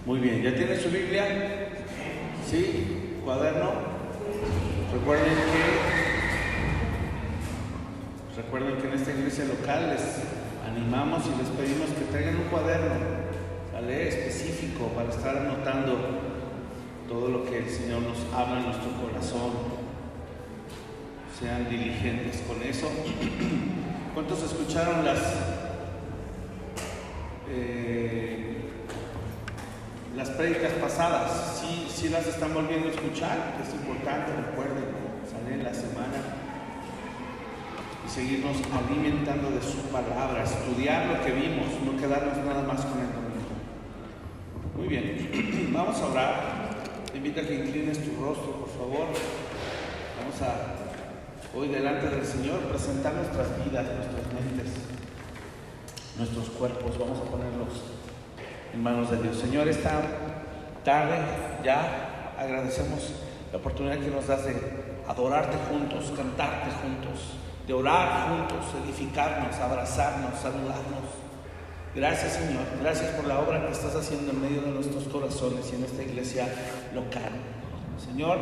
Muy bien, ¿ya tiene su Biblia? ¿Sí? ¿Cuaderno? Recuerden que en esta iglesia local les animamos y les pedimos que traigan un cuaderno, ¿vale? Específico para estar anotando todo lo que el Señor nos habla en nuestro corazón. Sean diligentes con eso. ¿Cuántos escucharon las prédicas pasadas? ¿Sí las están volviendo a escuchar? Es importante, recuerden, sale en la semana y seguirnos alimentando de su palabra, estudiar lo que vimos, no quedarnos nada más con el domingo. Muy bien, vamos a orar. Te invito a que inclines tu rostro, por favor. Vamos a, hoy delante del Señor, presentar nuestras vidas, nuestras mentes, nuestros cuerpos. Vamos a ponerlos en manos de Dios. Señor, esta tarde ya agradecemos la oportunidad que nos das de adorarte juntos, cantarte juntos, de orar juntos, edificarnos, abrazarnos, saludarnos. Gracias, Señor, gracias por la obra que estás haciendo en medio de nuestros corazones y en esta iglesia local. Señor,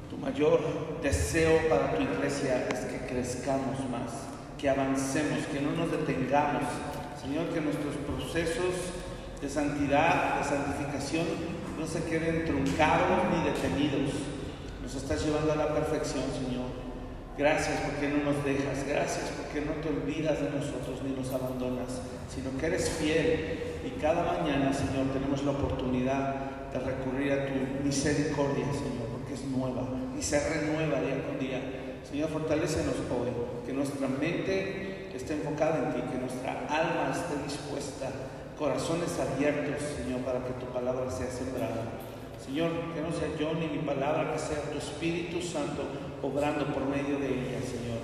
tu mayor deseo para tu iglesia es que crezcamos más, que avancemos, que no nos detengamos. Señor, que nuestros procesos de santidad, de santificación, no se queden truncados ni detenidos. Nos estás llevando a la perfección, Señor. Gracias porque no nos dejas, gracias porque no te olvidas de nosotros ni nos abandonas, sino que eres fiel. Y cada mañana, Señor, tenemos la oportunidad de recurrir a tu misericordia, Señor, porque es nueva y se renueva día con día. Señor, fortalécenos hoy, que nuestra mente esté enfocada en ti, que nuestra alma esté dispuesta, corazones abiertos, Señor, para que tu palabra sea sembrada. Señor, que no sea yo ni mi palabra, que sea tu Espíritu Santo obrando por medio de ella, Señor,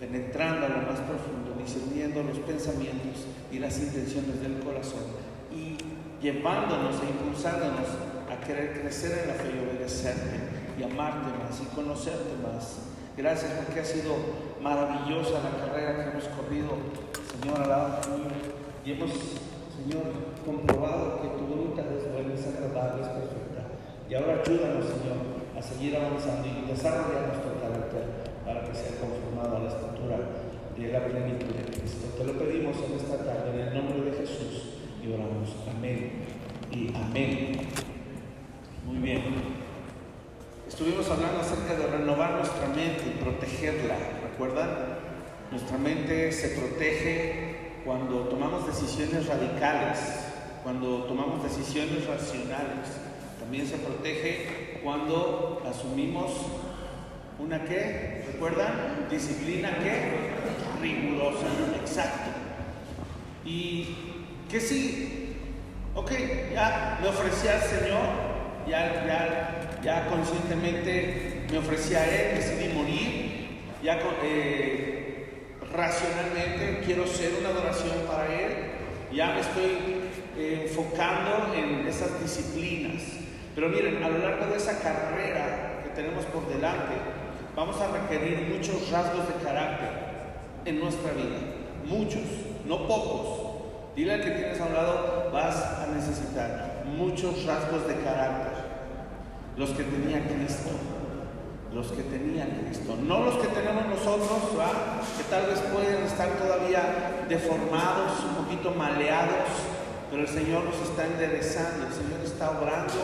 penetrando a lo más profundo, discerniendo los pensamientos y las intenciones del corazón y llevándonos e impulsándonos a querer crecer en la fe y obedecerte y amarte más y conocerte más. Gracias porque ha sido maravillosa la carrera que hemos corrido, Señor, alabado tuyo, y hemos, Señor, comprobado que tu voluntad es buena, es agradable, es perfecta. Y ahora ayúdanos, Señor, a seguir avanzando y desarrollar nuestro carácter para que sea conformado a la estatura de la plenitud de Cristo. Te lo pedimos en esta tarde, en el nombre de Jesús, y oramos. Amén y amén. Muy bien. Estuvimos hablando acerca de renovar nuestra mente y protegerla. ¿Recuerdan? Nuestra mente se protege cuando tomamos decisiones radicales, cuando tomamos decisiones racionales. También se protege cuando asumimos una ¿qué? ¿Recuerdan? Disciplina ¿qué? Rigurosa. Exacto. ¿Y qué sí? Ok, ya me ofrecí al Señor, ya conscientemente me ofrecí a Él, decidí morir, ya racionalmente quiero ser una adoración para Él, ya me estoy enfocando en esas disciplinas. Pero miren, a lo largo de esa carrera que tenemos por delante, vamos a requerir muchos rasgos de carácter en nuestra vida. Muchos, no pocos. Dile al que tienes a un lado, vas a necesitar muchos rasgos de carácter. Los que tenía Cristo. Los que tenía Cristo. No los que tenemos nosotros, ¿verdad? Que tal vez pueden estar todavía deformados, un poquito maleados. Pero el Señor nos está enderezando, el Señor está obrando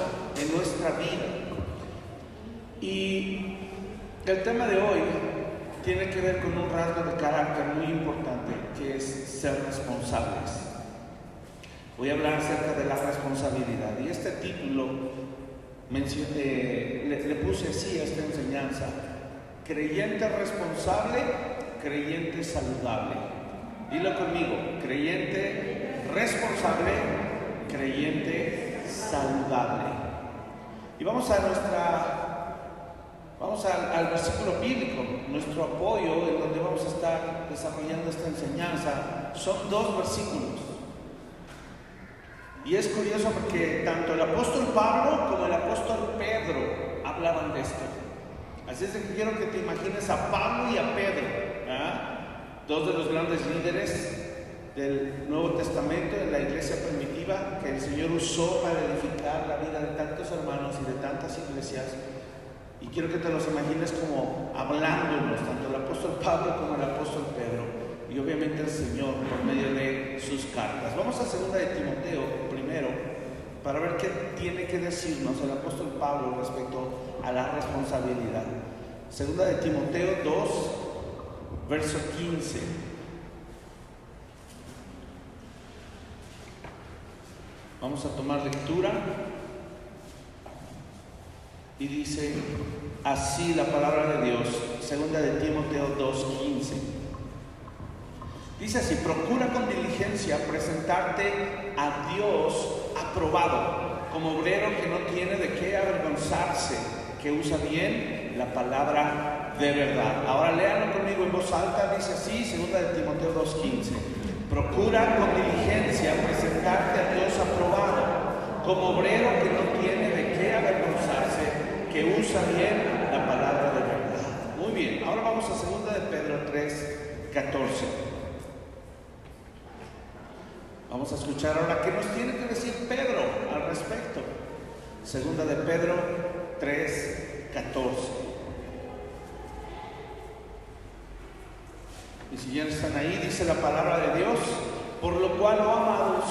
en nuestra vida. Y el tema de hoy tiene que ver con un rasgo de carácter muy importante, que es ser responsables. Voy a hablar acerca de la responsabilidad. Y este título le puse así a esta enseñanza: creyente responsable, creyente saludable. Dilo conmigo: creyente responsable, creyente saludable. Y vamos al versículo bíblico, nuestro apoyo, en donde vamos a estar desarrollando esta enseñanza. Son 2 versículos. Y es curioso porque tanto el apóstol Pablo como el apóstol Pedro hablaban de esto. Así es de que quiero que te imagines a Pablo y a Pedro, ¿eh? 2 de los grandes líderes del Nuevo Testamento, de la iglesia primitiva, que el Señor usó para edificar la vida de tantos hermanos y de tantas iglesias. Y quiero que te los imagines como hablándonos, tanto el apóstol Pablo como el apóstol Pedro, y obviamente el Señor por medio de sus cartas. Vamos a 2 de Timoteo primero, para ver qué tiene que decirnos el apóstol Pablo respecto a la responsabilidad. 2 de Timoteo 2, verso 15. Vamos a tomar lectura. Y dice así la palabra de Dios, 2 de Timoteo 2:15. Dice así: procura con diligencia presentarte a Dios aprobado, como obrero que no tiene de qué avergonzarse, que usa bien la palabra de verdad. Ahora léanlo conmigo en voz alta, dice así, 2 de Timoteo 2:15. Procura con diligencia presentarte a Dios aprobado, como obrero que no tiene de qué avergonzarse, que usa bien la palabra de verdad. Muy bien, ahora vamos a 2 de Pedro 3:14. Vamos a escuchar ahora qué nos tiene que decir Pedro al respecto. 2 de Pedro 3:14. Y si ya están ahí, dice la palabra de Dios: por lo cual, oh amados,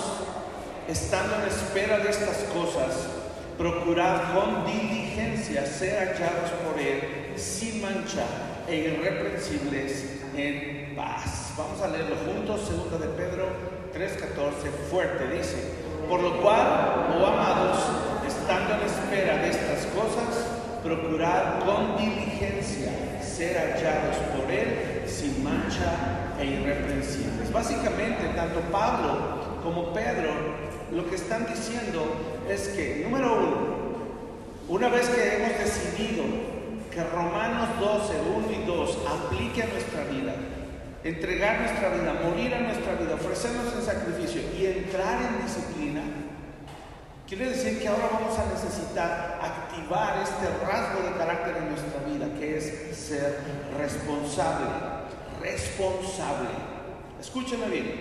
estando en espera de estas cosas, procurad con diligencia ser hallados por Él sin mancha e irreprensibles en paz. Vamos a leerlo juntos, 2 de Pedro 3:14, fuerte, dice: por lo cual, oh amados, estando en espera de estas cosas, procurad con diligencia ser hallados por Él sin mancha e irreprensibles. Básicamente, tanto Pablo como Pedro lo que están diciendo es que, número uno, una vez que hemos decidido que Romanos 12, 1 y 2 aplique a nuestra vida, entregar nuestra vida, morir a nuestra vida, ofrecernos en sacrificio y entrar en disciplina, quiere decir que ahora vamos a necesitar activar este rasgo de carácter en nuestra vida, que es ser responsable. Escúchame bien,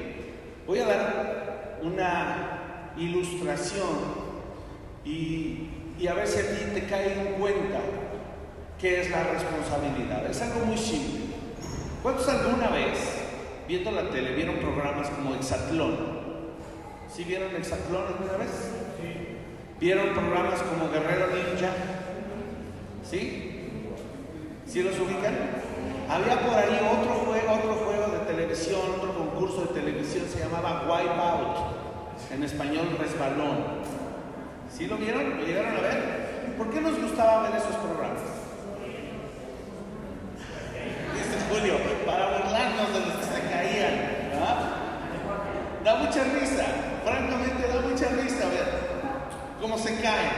voy a dar una ilustración y a ver si a ti te cae en cuenta qué es la responsabilidad. Es algo muy simple. ¿Cuántos alguna vez, viendo la tele, vieron programas como Exatlón? ¿Sí vieron Exatlón alguna vez? Sí. ¿Vieron programas como Guerrero Ninja? ¿Sí? ¿Sí los ubican? Había por ahí otro juego de televisión, otro concurso de televisión, se llamaba Wipeout. En español, resbalón. ¿Sí lo vieron? ¿Lo llegaron a ver? ¿Por qué nos gustaba ver esos programas? Dice Julio, para burlarnos de los que se caían, ¿verdad? Da mucha risa, francamente da mucha risa ver cómo se caen.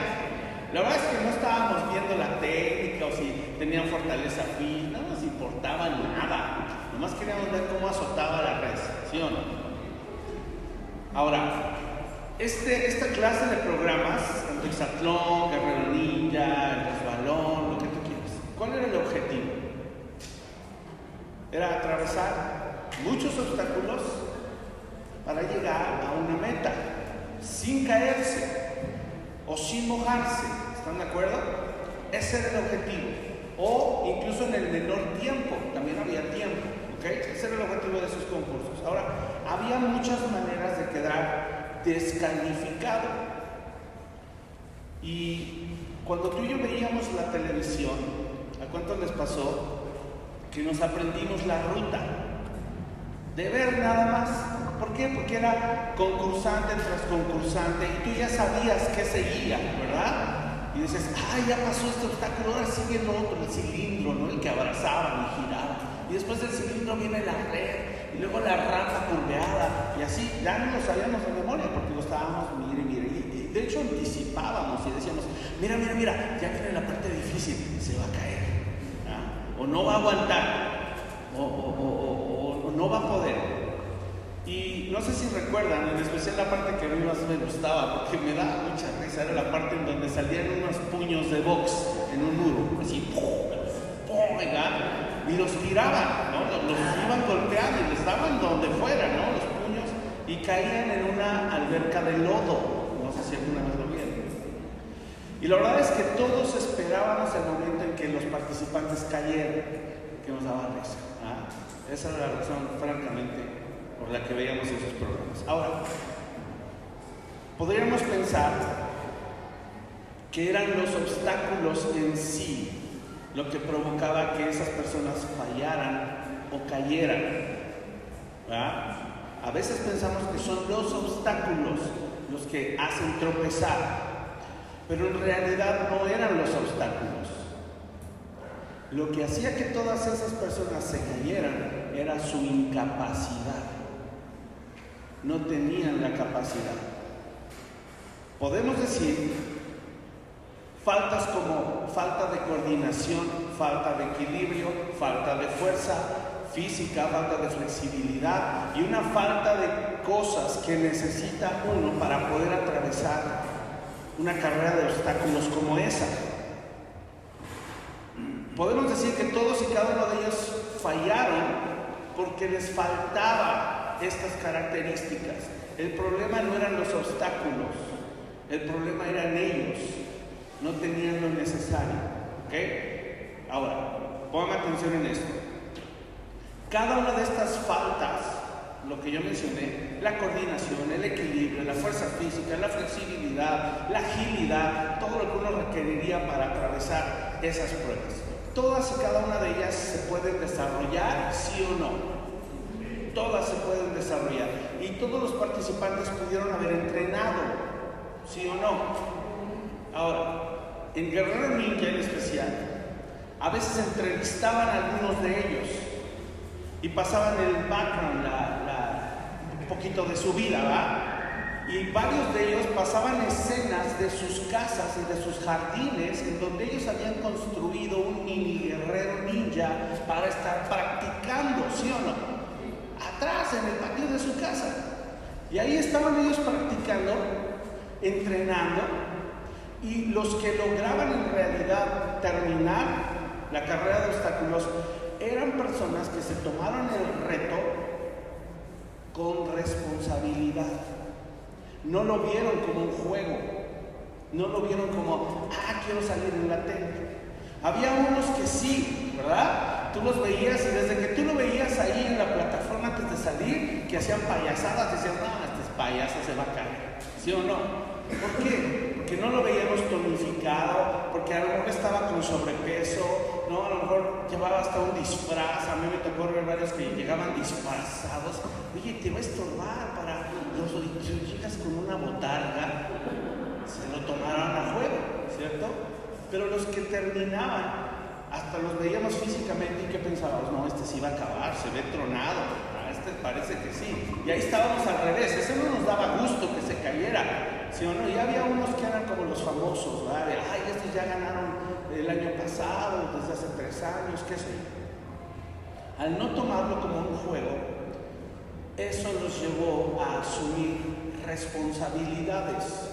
La verdad es que no estábamos viendo la técnica o si tenían fortaleza física, no nos importaba nada. Nomás queríamos ver cómo azotaba la res, ¿sí o no? Ahora, esta clase de programas, tanto Exatlón, Guerrero Ninja, el resbalón, lo que tú quieras, ¿cuál era el objetivo? Era atravesar muchos obstáculos para llegar a una meta, sin caerse o sin mojarse. ¿Están de acuerdo? Ese era el objetivo. O incluso en el menor tiempo, también había tiempo. ¿Okay? Ese era el objetivo de esos concursos. Ahora, había muchas maneras de quedar descalificado. Y cuando tú y yo veíamos la televisión, ¿a cuántos les pasó que nos aprendimos la ruta? De ver nada más. ¿Por qué? Porque era concursante tras concursante y tú ya sabías qué seguía, ¿verdad? Y dices, ay, ya pasó este obstáculo, ahora sigue el otro, el cilindro, ¿no? El que abrazaban y giraban. Y después del cilindro viene la red, y luego la rampa curveada, y así, ya no lo sabíamos de memoria, porque lo estábamos, mire, y de hecho anticipábamos y decíamos, mira, ya viene la parte difícil, se va a caer, ¿no? O no va a aguantar, o no va a poder. Y no sé si recuerdan, en especial la parte que a mí más me gustaba, porque me da mucha risa, era la parte en donde salían unos puños de box en un muro, así, y los tiraban, ¿no? Los iban golpeando y les daban donde fuera, ¿no? Los puños y caían en una alberca de lodo. No sé si alguna vez lo vieron. Y la verdad es que todos esperábamos el momento en que los participantes cayeran, que nos daba risa. Esa era la razón, francamente, por la que veíamos esos programas. Ahora, podríamos pensar que eran los obstáculos en sí lo que provocaba que esas personas fallaran o cayeran, ¿verdad? A veces pensamos que son los obstáculos los que hacen tropezar, pero en realidad no eran los obstáculos. Lo que hacía que todas esas personas se cayeran era su incapacidad. No tenían la capacidad. Podemos decir faltas como falta de coordinación, falta de equilibrio, falta de fuerza física, falta de flexibilidad y una falta de cosas que necesita uno para poder atravesar una carrera de obstáculos como esa. Podemos decir que todos y cada uno de ellos fallaron porque les faltaba estas características. El problema no eran los obstáculos, el problema eran ellos. No tenían lo necesario. ¿Ok? Ahora, pongan atención en esto. Cada una de estas faltas, lo que yo mencioné, la coordinación, el equilibrio, la fuerza física, la flexibilidad, la agilidad, todo lo que uno requeriría para atravesar esas pruebas. Todas y cada una de ellas se pueden desarrollar, sí o no. Todas se pueden desarrollar. Y todos los participantes pudieron haber entrenado, sí o no. Ahora, en Guerrero Ninja en especial, a veces entrevistaban a algunos de ellos y pasaban el background, un poquito de su vida, ¿va? Y varios de ellos pasaban escenas de sus casas y de sus jardines en donde ellos habían construido un mini guerrero ninja para estar practicando, ¿sí o no? Atrás, en el patio de su casa. Y ahí estaban ellos practicando, entrenando, y los que lograban en realidad terminar la carrera de obstáculos eran personas que se tomaron el reto con responsabilidad. No lo vieron como un juego, no lo vieron como, quiero salir en la tele. Había unos que sí, ¿verdad? Tú los veías y desde que tú lo veías ahí en la plataforma antes de salir, que hacían payasadas, decían, este payaso se va a caer, ¿sí o no? ¿Por qué? Porque no lo veíamos tonificado, porque a lo mejor estaba con sobrepeso, ¿no? A lo mejor llevaba hasta un disfraz. A mí me tocó ver varios que llegaban disfrazados. Oye, te va a estorbar para los chicas con una botarga. Se lo tomaron a juego, ¿cierto? Pero los que terminaban, hasta los veíamos físicamente y que pensábamos, no, este sí va a acabar, se ve tronado. Este parece que sí. Y ahí estábamos al revés, ese no nos daba gusto que se cayera, ¿sí o no? Y había unos que eran como los famosos, ¿verdad? De, estos ya ganaron el año pasado, desde hace 3 años, qué sé yo. Al no tomarlo como un juego, eso los llevó a asumir responsabilidades,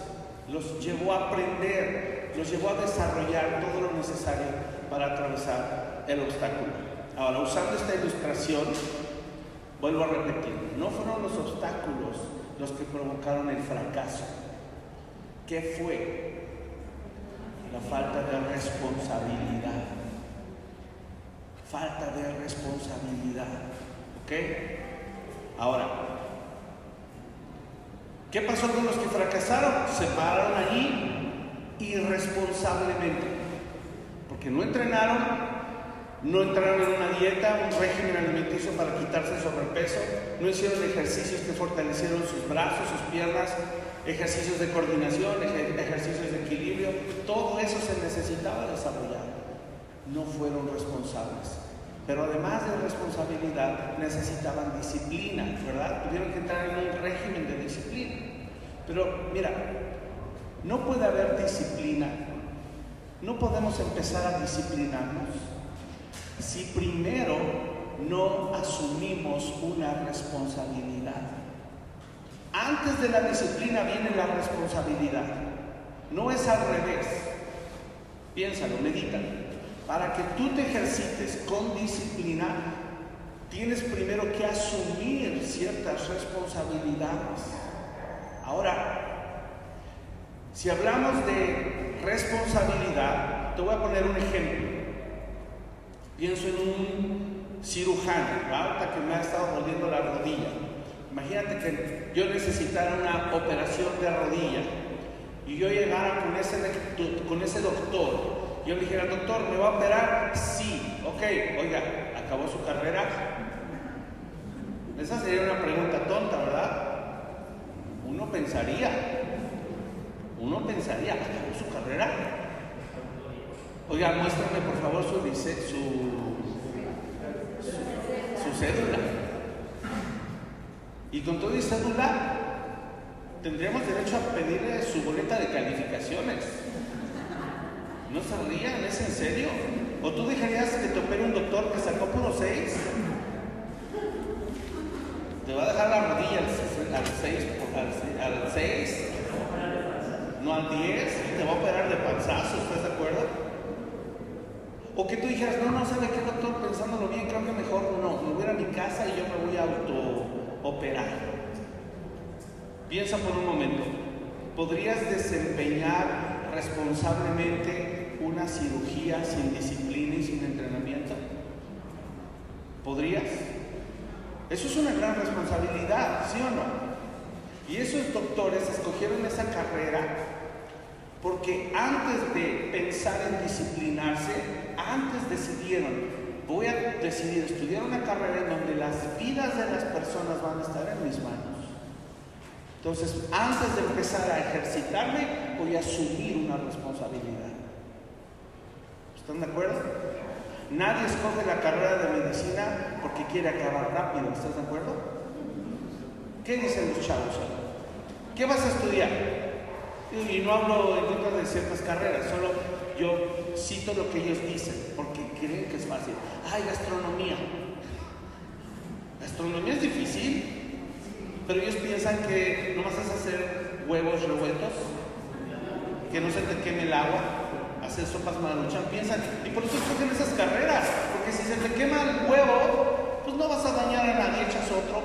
los llevó a aprender, los llevó a desarrollar todo lo necesario para atravesar el obstáculo. Ahora, usando esta ilustración, vuelvo a repetir, no fueron los obstáculos los que provocaron el fracaso. ¿Qué fue? La falta de responsabilidad. Falta de responsabilidad. ¿Ok? Ahora, ¿qué pasó con los que fracasaron? Se pararon allí irresponsablemente, porque no entrenaron. No entraron en una dieta, un régimen alimenticio para quitarse el sobrepeso, no hicieron ejercicios que fortalecieron sus brazos, sus piernas, ejercicios de coordinación, ejercicios de equilibrio, todo eso se necesitaba desarrollar. No fueron responsables, pero además de responsabilidad necesitaban disciplina, ¿verdad? Tuvieron que entrar en un régimen de disciplina. Pero mira, no puede haber disciplina, no podemos empezar a disciplinarnos si primero no asumimos una responsabilidad. Antes de la disciplina viene la responsabilidad. No es al revés. Piénsalo, medítalo. Para que tú te ejercites con disciplina, tienes primero que asumir ciertas responsabilidades. Ahora, si hablamos de responsabilidad, te voy a poner un ejemplo. Pienso en un cirujano, ahorita que me ha estado doliendo la rodilla. Imagínate que yo necesitara una operación de rodilla y yo llegara con ese doctor. Yo le dijera, doctor, ¿me va a operar? Sí. Ok, oiga, ¿acabó su carrera? Esa sería una pregunta tonta, ¿verdad? Uno pensaría, ¿acabó su carrera? Oiga, muéstrame por favor su cédula. Y con todo y cédula, tendríamos derecho a pedirle su boleta de calificaciones. ¿No se rían? ¿Es en serio? ¿O tú dejarías que te opere un doctor que sacó puro 6? ¿Te va a dejar la rodilla al 6? ¿No al 10? ¿Te va a operar de panzazo? ¿Estás de acuerdo? O que tú dijeras, no, ¿sabe qué, doctor? Pensándolo bien, creo que mejor no, me voy a mi casa y yo me voy a auto-operar. Piensa por un momento, ¿podrías desempeñar responsablemente una cirugía sin disciplina y sin entrenamiento? ¿Podrías? Eso es una gran responsabilidad, ¿sí o no? Y esos doctores escogieron esa carrera porque antes de pensar en disciplinarse, antes decidieron, voy a decidir estudiar una carrera en donde las vidas de las personas van a estar en mis manos. Entonces, antes de empezar a ejercitarme, voy a asumir una responsabilidad. ¿Están de acuerdo? Nadie escoge la carrera de medicina porque quiere acabar rápido. ¿Estás de acuerdo? ¿Qué dicen los chavos? ¿Qué vas a estudiar? Y no hablo en contra de ciertas carreras, solo yo cito lo que ellos dicen, porque creen que es fácil. ¡Ay, gastronomía! ¿Gastronomía es difícil? Pero ellos piensan que nomás es hacer huevos revueltos, que no se te queme el agua, hacer sopas maruchan, piensan, y por eso escogen esas carreras, porque si se te quema el huevo, pues no vas a dañar a nadie, echas otro.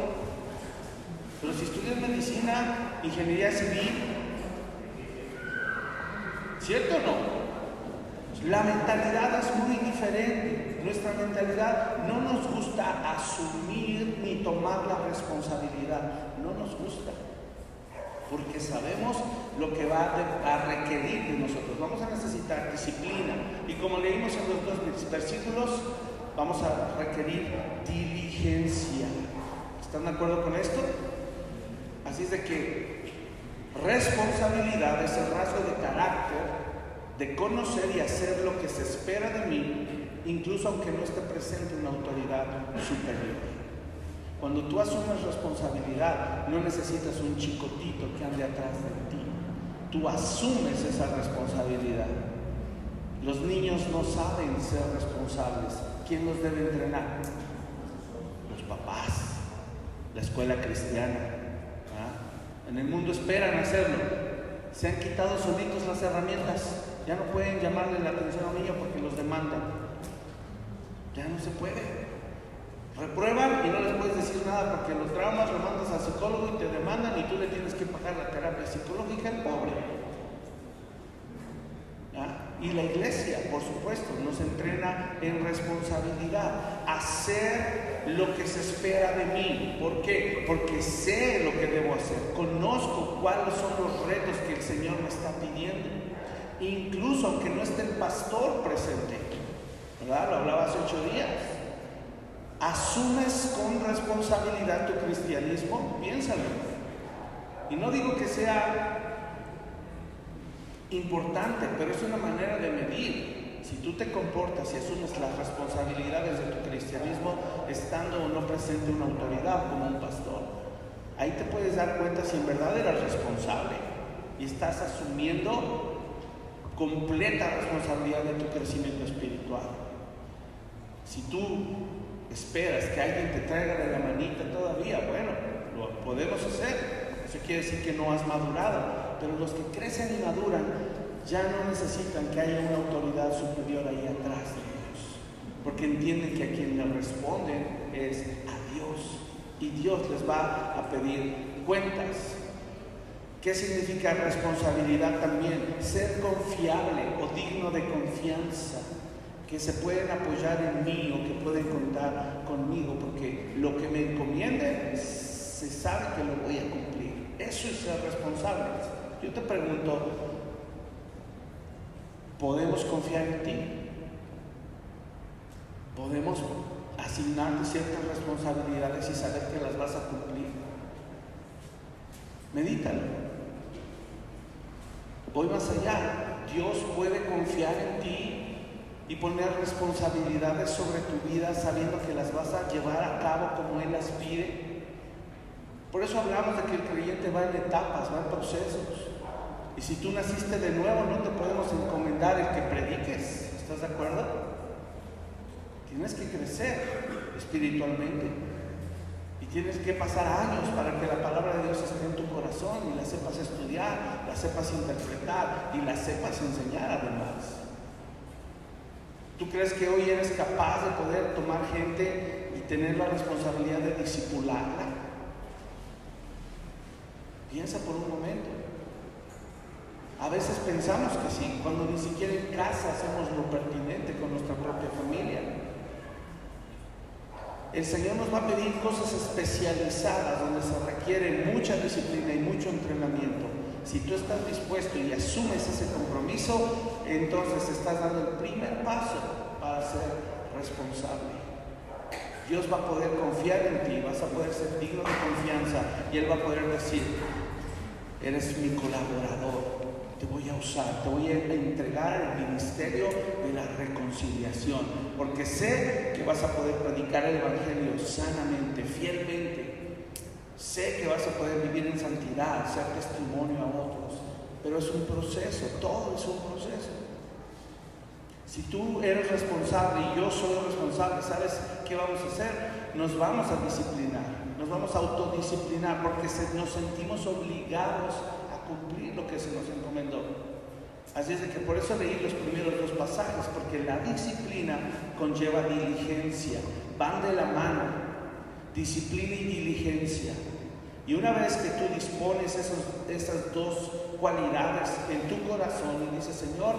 Pero si estudias medicina, ingeniería civil, ¿cierto o no? La mentalidad es muy diferente. Nuestra mentalidad no nos gusta asumir ni tomar la responsabilidad. No nos gusta. Porque sabemos lo que va a requerir de nosotros. Vamos a necesitar disciplina. Y como leímos en los dos versículos, vamos a requerir diligencia. ¿Están de acuerdo con esto? Así es de que responsabilidad es el rasgo de carácter de conocer y hacer lo que se espera de mí, incluso aunque no esté presente una autoridad superior. Cuando tú asumes responsabilidad, no necesitas un chicotito que ande atrás de ti. Tú asumes esa responsabilidad. Los niños no saben ser responsables. ¿Quién los debe entrenar? Los papás, la escuela cristiana. En el mundo esperan hacerlo. Se han quitado solitos las herramientas. Ya no pueden llamarle la atención a un niño porque los demandan. Ya no se puede. Reprueban y no les puedes decir nada porque los traumas lo mandas al psicólogo y te demandan y tú le tienes que pagar la terapia psicológica al pobre. Y la iglesia, por supuesto, nos entrena en responsabilidad, hacer lo que se espera de mí. ¿Por qué? Porque sé lo que debo hacer, conozco cuáles son los retos que el Señor me está pidiendo, incluso aunque no esté el pastor presente, ¿verdad? Lo hablaba hace 8 días. ¿Asumes con responsabilidad tu cristianismo? Piénsalo. Y no digo que sea importante, pero es una manera de medir si tú te comportas y asumes las responsabilidades de tu cristianismo estando o no presente una autoridad como un pastor. Ahí te puedes dar cuenta si en verdad eres responsable y estás asumiendo completa responsabilidad de tu crecimiento espiritual. Si tú esperas que alguien te traiga de la manita todavía, bueno, lo podemos hacer. Eso quiere decir que no has madurado. Pero los que crecen y maduran ya no necesitan que haya una autoridad superior ahí atrás de ellos. porque entienden que a quien le responden es a Dios, y Dios les va a pedir cuentas. ¿Qué significa responsabilidad también? Ser confiable o digno de confianza, que se pueden apoyar en mí o que pueden contar conmigo, porque lo que me encomiende se sabe que lo voy a cumplir. Eso es ser responsable. Yo te pregunto, ¿podemos confiar en ti? ¿Podemos asignarte ciertas responsabilidades y saber que las vas a cumplir? Medítalo. Voy más allá. Dios puede confiar en ti y poner responsabilidades sobre tu vida sabiendo que las vas a llevar a cabo como Él las pide. Por eso hablamos de que el creyente va en etapas, va en procesos. Y si tú naciste de nuevo, no te podemos encomendar el que prediques. ¿Estás de acuerdo? Tienes que crecer espiritualmente. Y tienes que pasar años para que la palabra de Dios esté en tu corazón y la sepas estudiar, la sepas interpretar y la sepas enseñar además. ¿Tú crees que hoy eres capaz de poder tomar gente y tener la responsabilidad de discipularla? Piensa por un momento. A veces pensamos que sí, cuando ni siquiera en casa hacemos lo pertinente con nuestra propia familia. El Señor nos va a pedir cosas especializadas donde se requiere mucha disciplina y mucho entrenamiento. Si tú estás dispuesto y asumes ese compromiso, entonces estás dando el primer paso para ser responsable. Dios va a poder confiar en ti, vas a poder ser digno de confianza y Él va a poder decir: eres mi colaborador, te voy a usar, te voy a entregar el ministerio de la reconciliación, porque sé que vas a poder predicar el Evangelio sanamente, fielmente. Sé que vas a poder vivir en santidad, ser testimonio a otros, pero es un proceso, todo es un proceso. Si tú eres responsable y yo soy responsable, ¿sabes qué vamos a hacer? Nos vamos a disciplinar, nos vamos a autodisciplinar porque nos sentimos obligados a cumplir lo que se nos encomendó. Así es de que por eso leí los primeros dos pasajes, porque la disciplina conlleva diligencia, van de la mano. Disciplina y diligencia. Y una vez que tú dispones esas dos cualidades en tu corazón y dices: Señor,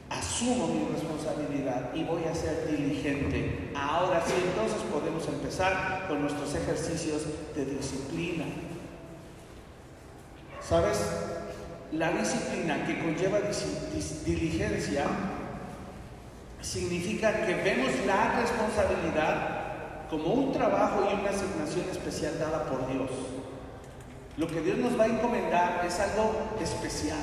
asumo mi responsabilidad y voy a ser diligente, ahora sí, entonces podemos empezar con nuestros ejercicios de disciplina. ¿Sabes? La disciplina que conlleva diligencia significa que vemos la responsabilidad como un trabajo y una asignación especial dada por Dios. Lo que Dios nos va a encomendar es algo especial.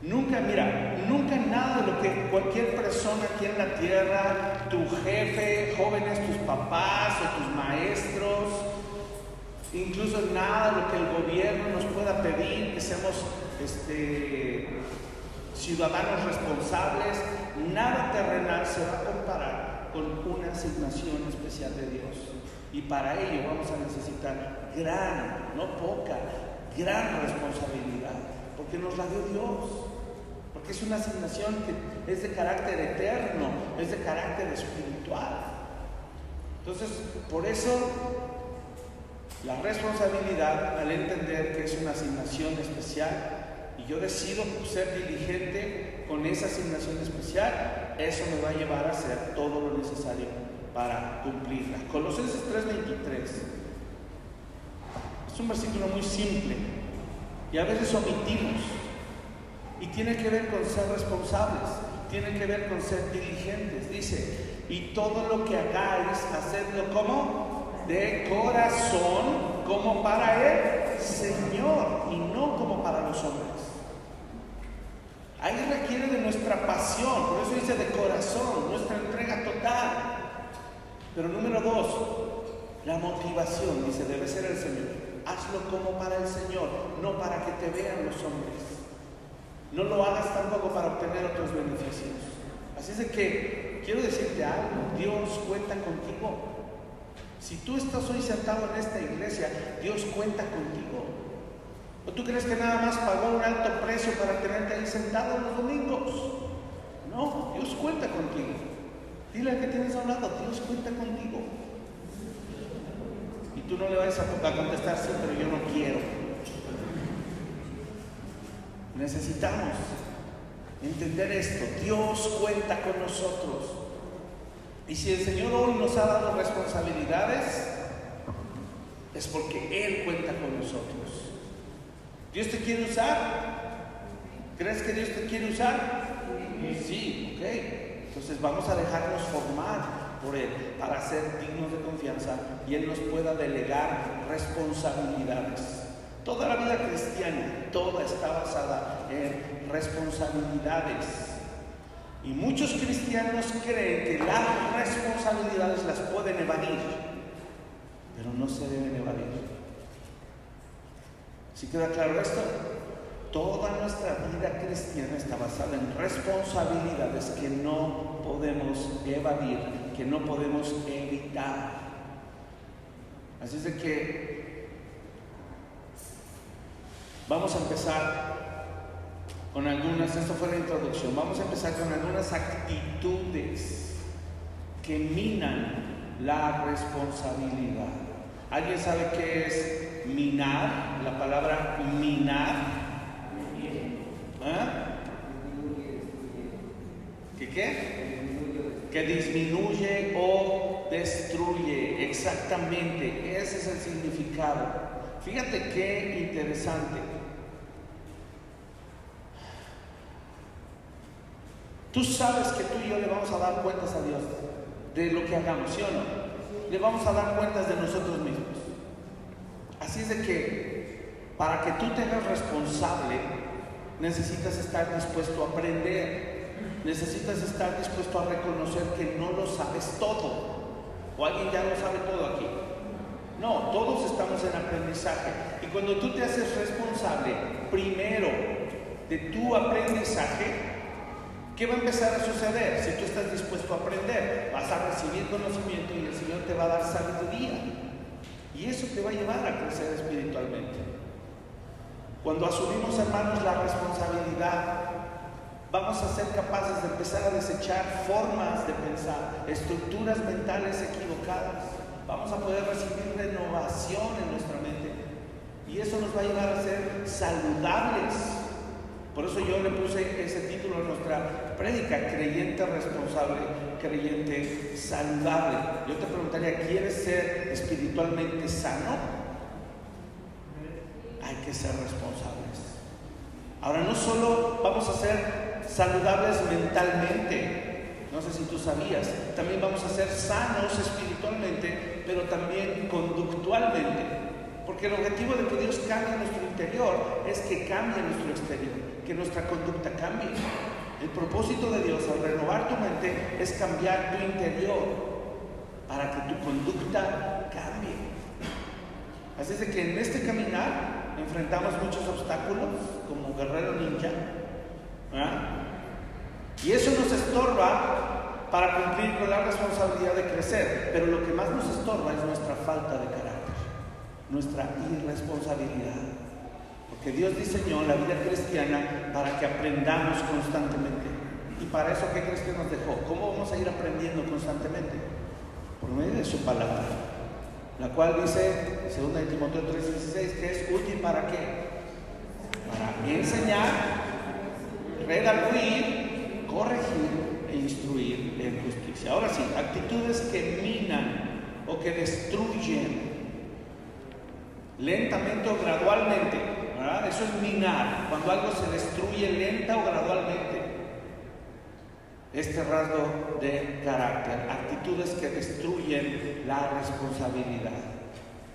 Nunca nada de lo que cualquier persona aquí en la tierra, tu jefe, jóvenes, tus papás o tus maestros, incluso nada de lo que el gobierno nos pueda pedir, que seamos ciudadanos responsables, nada terrenal se va a comparar con una asignación especial de Dios. Y para ello vamos a necesitar gran, no poca, gran responsabilidad, porque nos la dio Dios, porque es una asignación que es de carácter eterno, es de carácter espiritual. Entonces, por eso la responsabilidad, al entender que es una asignación especial y yo decido ser diligente con esa asignación especial, eso me va a llevar a hacer todo lo necesario para cumplirla. Colosenses 3:23 es un versículo muy simple y a veces omitimos, y tiene que ver con ser responsables, tiene que ver con ser diligentes. Dice: y todo lo que hagáis, hacedlo como de corazón, como para el Señor y no como para los hombres. Ahí requiere de nuestra pasión, por eso dice de corazón, nuestra entrega total. Pero número 2, la motivación, dice, debe ser el Señor. Hazlo como para el Señor, no para que te vean los hombres. No lo hagas tampoco para obtener otros beneficios. Así es de que quiero decirte algo: Dios cuenta contigo. Si tú estás hoy sentado en esta iglesia, Dios cuenta contigo. ¿O tú crees que nada más pagó un alto precio para tenerte ahí sentado los domingos? No, Dios cuenta contigo. Dile al que tienes a un lado, Dios cuenta contigo. Y tú no le vayas a contestar, sí, pero yo no quiero. Necesitamos entender esto. Dios cuenta con nosotros. Y si el Señor hoy nos ha dado responsabilidades, es porque Él cuenta con nosotros. ¿Dios te quiere usar? ¿Crees que Dios te quiere usar? Sí, ok. Entonces vamos a dejarnos formar por Él para ser dignos de confianza y Él nos pueda delegar responsabilidades. Toda la vida cristiana, toda está basada en responsabilidades. Y muchos cristianos creen que las responsabilidades las pueden evadir, pero no se deben evadir. ¿Sí queda claro esto? Toda nuestra vida cristiana está basada en responsabilidades que no podemos evadir, que no podemos evitar. Así es de que vamos a empezar con algunas, esto fue la introducción, vamos a empezar con algunas actitudes que minan la responsabilidad. ¿Alguien sabe qué es minar? La palabra minar. Que disminuye o destruye. Exactamente, ese es el significado. Fíjate qué interesante. Tú sabes que tú y yo le vamos a dar cuentas a Dios de lo que hagamos, ¿sí o no? Le vamos a dar cuentas de nosotros mismos. Así es de que para que tú te hagas responsable, necesitas estar dispuesto a aprender. Necesitas estar dispuesto a reconocer que no lo sabes todo. ¿O alguien ya lo sabe todo aquí? No, todos estamos en aprendizaje. Y cuando tú te haces responsable primero de tu aprendizaje, ¿qué va a empezar a suceder? Si tú estás dispuesto a aprender, vas a recibir conocimiento y el Señor te va a dar sabiduría. Y eso te va a llevar a crecer espiritualmente. Cuando asumimos, hermanos, la responsabilidad, vamos a ser capaces de empezar a desechar formas de pensar, estructuras mentales equivocadas. Vamos a poder recibir renovación en nuestra mente. Y eso nos va a llevar a ser saludables. Por eso yo le puse ese título a nuestra prédica: creyente responsable, creyente saludable. Yo te preguntaría, ¿quieres ser espiritualmente sano? Hay que ser responsables. Ahora, no solo vamos a ser saludables mentalmente, no sé si tú sabías, también vamos a ser sanos espiritualmente, pero también conductualmente. Porque el objetivo de que Dios cambie nuestro interior es que cambie nuestro exterior, que nuestra conducta cambie. El propósito de Dios al renovar tu mente es cambiar tu interior para que tu conducta cambie. Así es de que en este caminar enfrentamos muchos obstáculos como guerrero ninja, ¿verdad? Y eso nos estorba para cumplir con la responsabilidad de crecer. Pero lo que más nos estorba es nuestra falta de carácter, nuestra irresponsabilidad. Porque Dios diseñó la vida cristiana para que aprendamos constantemente. Y para eso, ¿qué crees que nos dejó? ¿Cómo vamos a ir aprendiendo constantemente? Por medio de su palabra, la cual dice, 2 Timoteo 3:16, que es útil ¿para qué? Para enseñar, redarguir, corregir e instruir en justicia. Ahora sí, actitudes que minan o que destruyen lentamente o gradualmente, ¿verdad? Eso es minar, cuando algo se destruye lenta o gradualmente. Este rasgo de carácter, actitudes que destruyen la responsabilidad.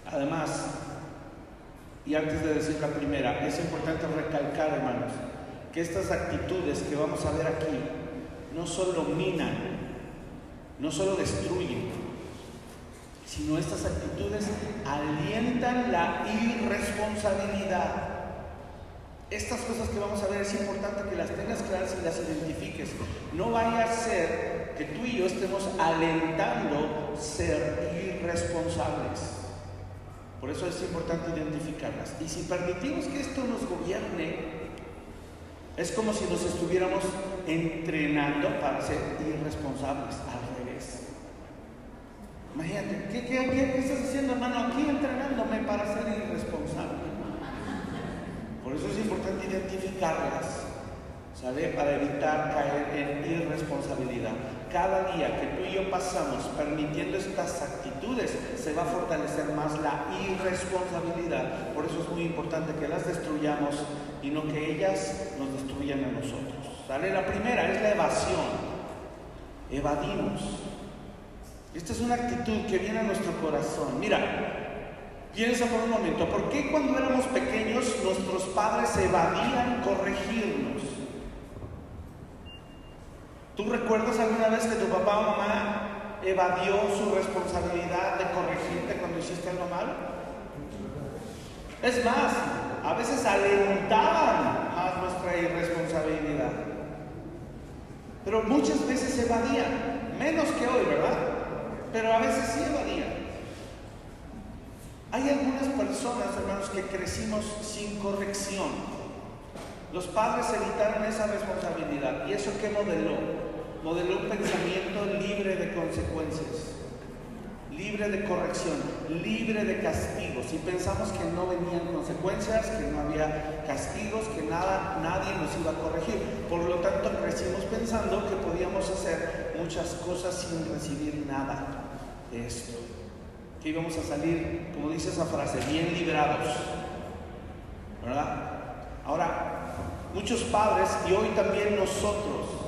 Además, y antes de decir la primera, es importante recalcar, hermanos, que estas actitudes que vamos a ver aquí no solo minan, no solo destruyen, sino estas actitudes alientan la irresponsabilidad. Estas cosas que vamos a ver es importante que las tengas claras y las identifiques. No vaya a ser que tú y yo estemos alentando ser irresponsables. Por eso es importante identificarlas. Y si permitimos que esto nos gobierne, es como si nos estuviéramos entrenando para ser irresponsables, al revés. Imagínate, ¿qué estás haciendo, hermano? Aquí entrenándome para ser irresponsable. Por eso es importante identificarlas, ¿sabe? Para evitar caer en irresponsabilidad. Cada día que tú y yo pasamos permitiendo estas actitudes, se va a fortalecer más la irresponsabilidad. Por eso es muy importante que las destruyamos y no que ellas nos destruyan a nosotros, ¿sale? La primera es la evasión. Evadimos. Esta es una actitud que viene a nuestro corazón. Mira, piensa por un momento, ¿por qué cuando éramos pequeños nuestros padres evadían corregirnos? ¿Tú recuerdas alguna vez que tu papá o mamá evadió su responsabilidad de corregirte cuando hiciste algo mal? Es más, a veces alentaban más nuestra irresponsabilidad. Pero muchas veces evadían, menos que hoy, ¿verdad? Pero a veces sí evadían. Hay algunas personas, hermanos, que crecimos sin corrección. Los padres evitaron esa responsabilidad. ¿Y eso qué modeló? Modeló un pensamiento libre de consecuencias, libre de corrección, libre de castigos. Y pensamos que no venían consecuencias, que no había castigos, que nadie nos iba a corregir. Por lo tanto, crecimos pensando que podíamos hacer muchas cosas sin recibir nada de esto. Que íbamos a salir, como dice esa frase, bien librados, ¿verdad? Ahora, muchos padres, y hoy también nosotros,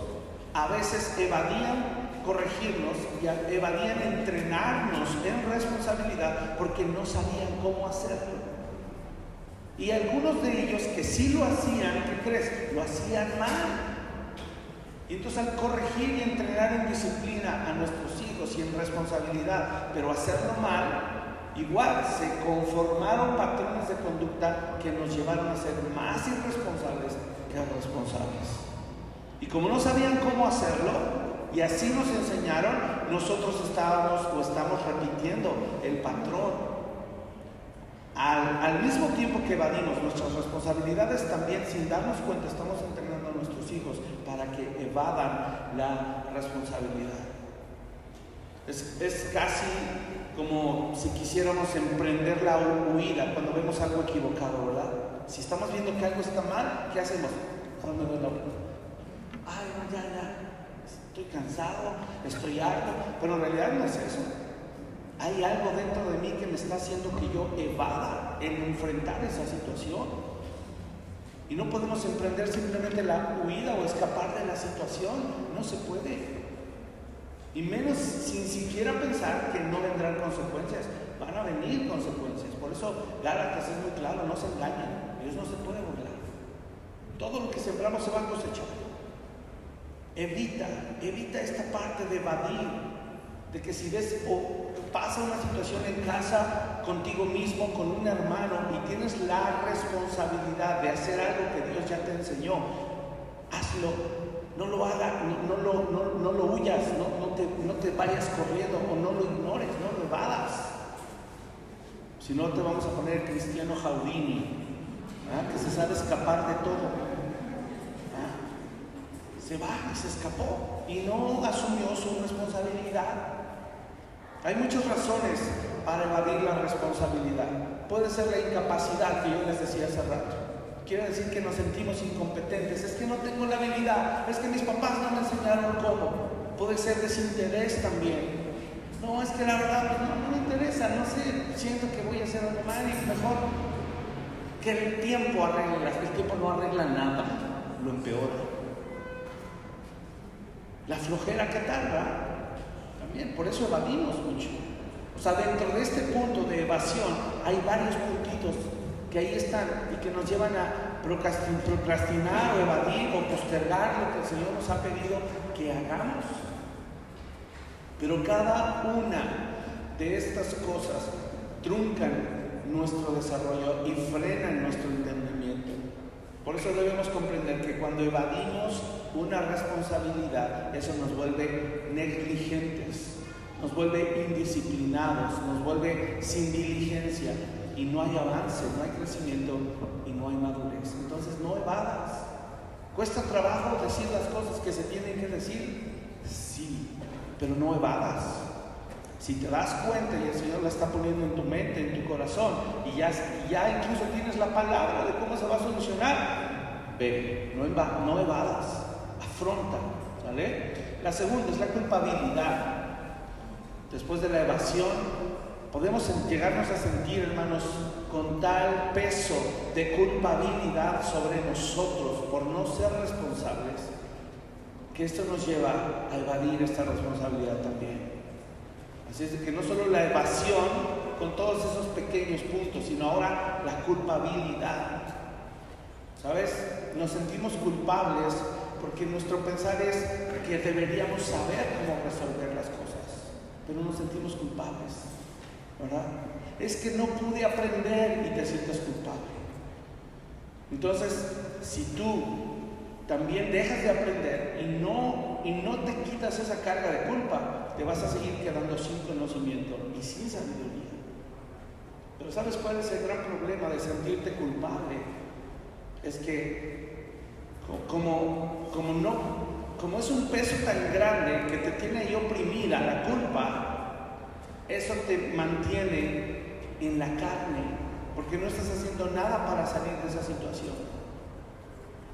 a veces evadían corregirnos y evadían entrenarnos en responsabilidad porque no sabían cómo hacerlo. Y algunos de ellos que sí lo hacían, ¿qué crees? Lo hacían mal. Y entonces al corregir y entrenar en disciplina a nuestros hijos y en responsabilidad, pero hacerlo mal, igual se conformaron patrones de conducta que nos llevaron a ser más irresponsables que responsables. Y como no sabían cómo hacerlo, y así nos enseñaron, nosotros estamos repitiendo el patrón. Al mismo tiempo que evadimos nuestras responsabilidades, también sin darnos cuenta estamos entrenando a nuestros hijos para que evadan la responsabilidad. Es casi como si quisiéramos emprender la huida cuando vemos algo equivocado, ¿verdad? Si estamos viendo que algo está mal, ¿qué hacemos? ¿Dónde doy la vuelta? Ay, no, ya, estoy cansado, estoy harto, pero en realidad no es eso. Hay algo dentro de mí que me está haciendo que yo evada en enfrentar esa situación. Y no podemos emprender simplemente la huida o escapar de la situación, no se puede. Y menos sin siquiera pensar que no vendrán consecuencias, van a venir consecuencias. Por eso Gálatas es muy claro, no se engañen, Dios no se puede burlar. Todo lo que sembramos se va a cosechar. Evita esta parte de evadir, de que si ves o pasa una situación en casa contigo mismo, con un hermano, y tienes la responsabilidad de hacer algo que Dios ya te enseñó, hazlo, no lo hagas, no lo huyas, no te vayas corriendo o no lo ignores, no lo evadas. Si no, te vamos a poner el cristiano Houdini, que se sabe escapar de todo. Se va y se escapó y no asumió su responsabilidad. Hay muchas razones para evadir la responsabilidad. Puede ser la incapacidad que yo les decía hace rato. Quiere decir que nos sentimos incompetentes. Es que no tengo la habilidad. Es que mis papás no me enseñaron cómo. Puede ser desinterés también. No, es que la verdad no me interesa. No sé, siento que voy a hacer algo mal y mejor que el tiempo arregle. El tiempo no arregla nada, lo empeora. La flojera que tarda, también, por eso evadimos mucho. O sea, dentro de este punto de evasión hay varios puntitos que ahí están y que nos llevan a procrastinar o evadir o postergar lo que el Señor nos ha pedido que hagamos. Pero cada una de estas cosas truncan nuestro desarrollo y frenan nuestro entendimiento. Por eso debemos comprender que cuando evadimos una responsabilidad, eso nos vuelve negligentes, nos vuelve indisciplinados, nos vuelve sin diligencia y no hay avance, no hay crecimiento y no hay madurez. Entonces no evadas, ¿Cuesta trabajo decir las cosas que se tienen que decir? Sí, pero no evadas. Si te das cuenta y el Señor la está poniendo en tu mente, en tu corazón, y ya incluso tienes la palabra de cómo se va a solucionar, ve, no evadas, afronta, ¿vale? La segunda es la culpabilidad. Después de la evasión, podemos llegarnos a sentir, hermanos, con tal peso de culpabilidad sobre nosotros por no ser responsables, que esto nos lleva a evadir esta responsabilidad también. Así es de que no solo la evasión con todos esos pequeños puntos, sino ahora la culpabilidad. ¿Sabes? Nos sentimos culpables porque nuestro pensar es que deberíamos saber cómo resolver las cosas, pero nos sentimos culpables, ¿verdad? Es que no pude aprender y te sientes culpable. Entonces, si tú también dejas de aprender y no te quitas esa carga de culpa, te vas a seguir quedando sin conocimiento y sin sabiduría. Pero ¿sabes cuál es el gran problema de sentirte culpable? Es que como es un peso tan grande que te tiene ahí oprimida la culpa, eso te mantiene en la carne, porque no estás haciendo nada para salir de esa situación.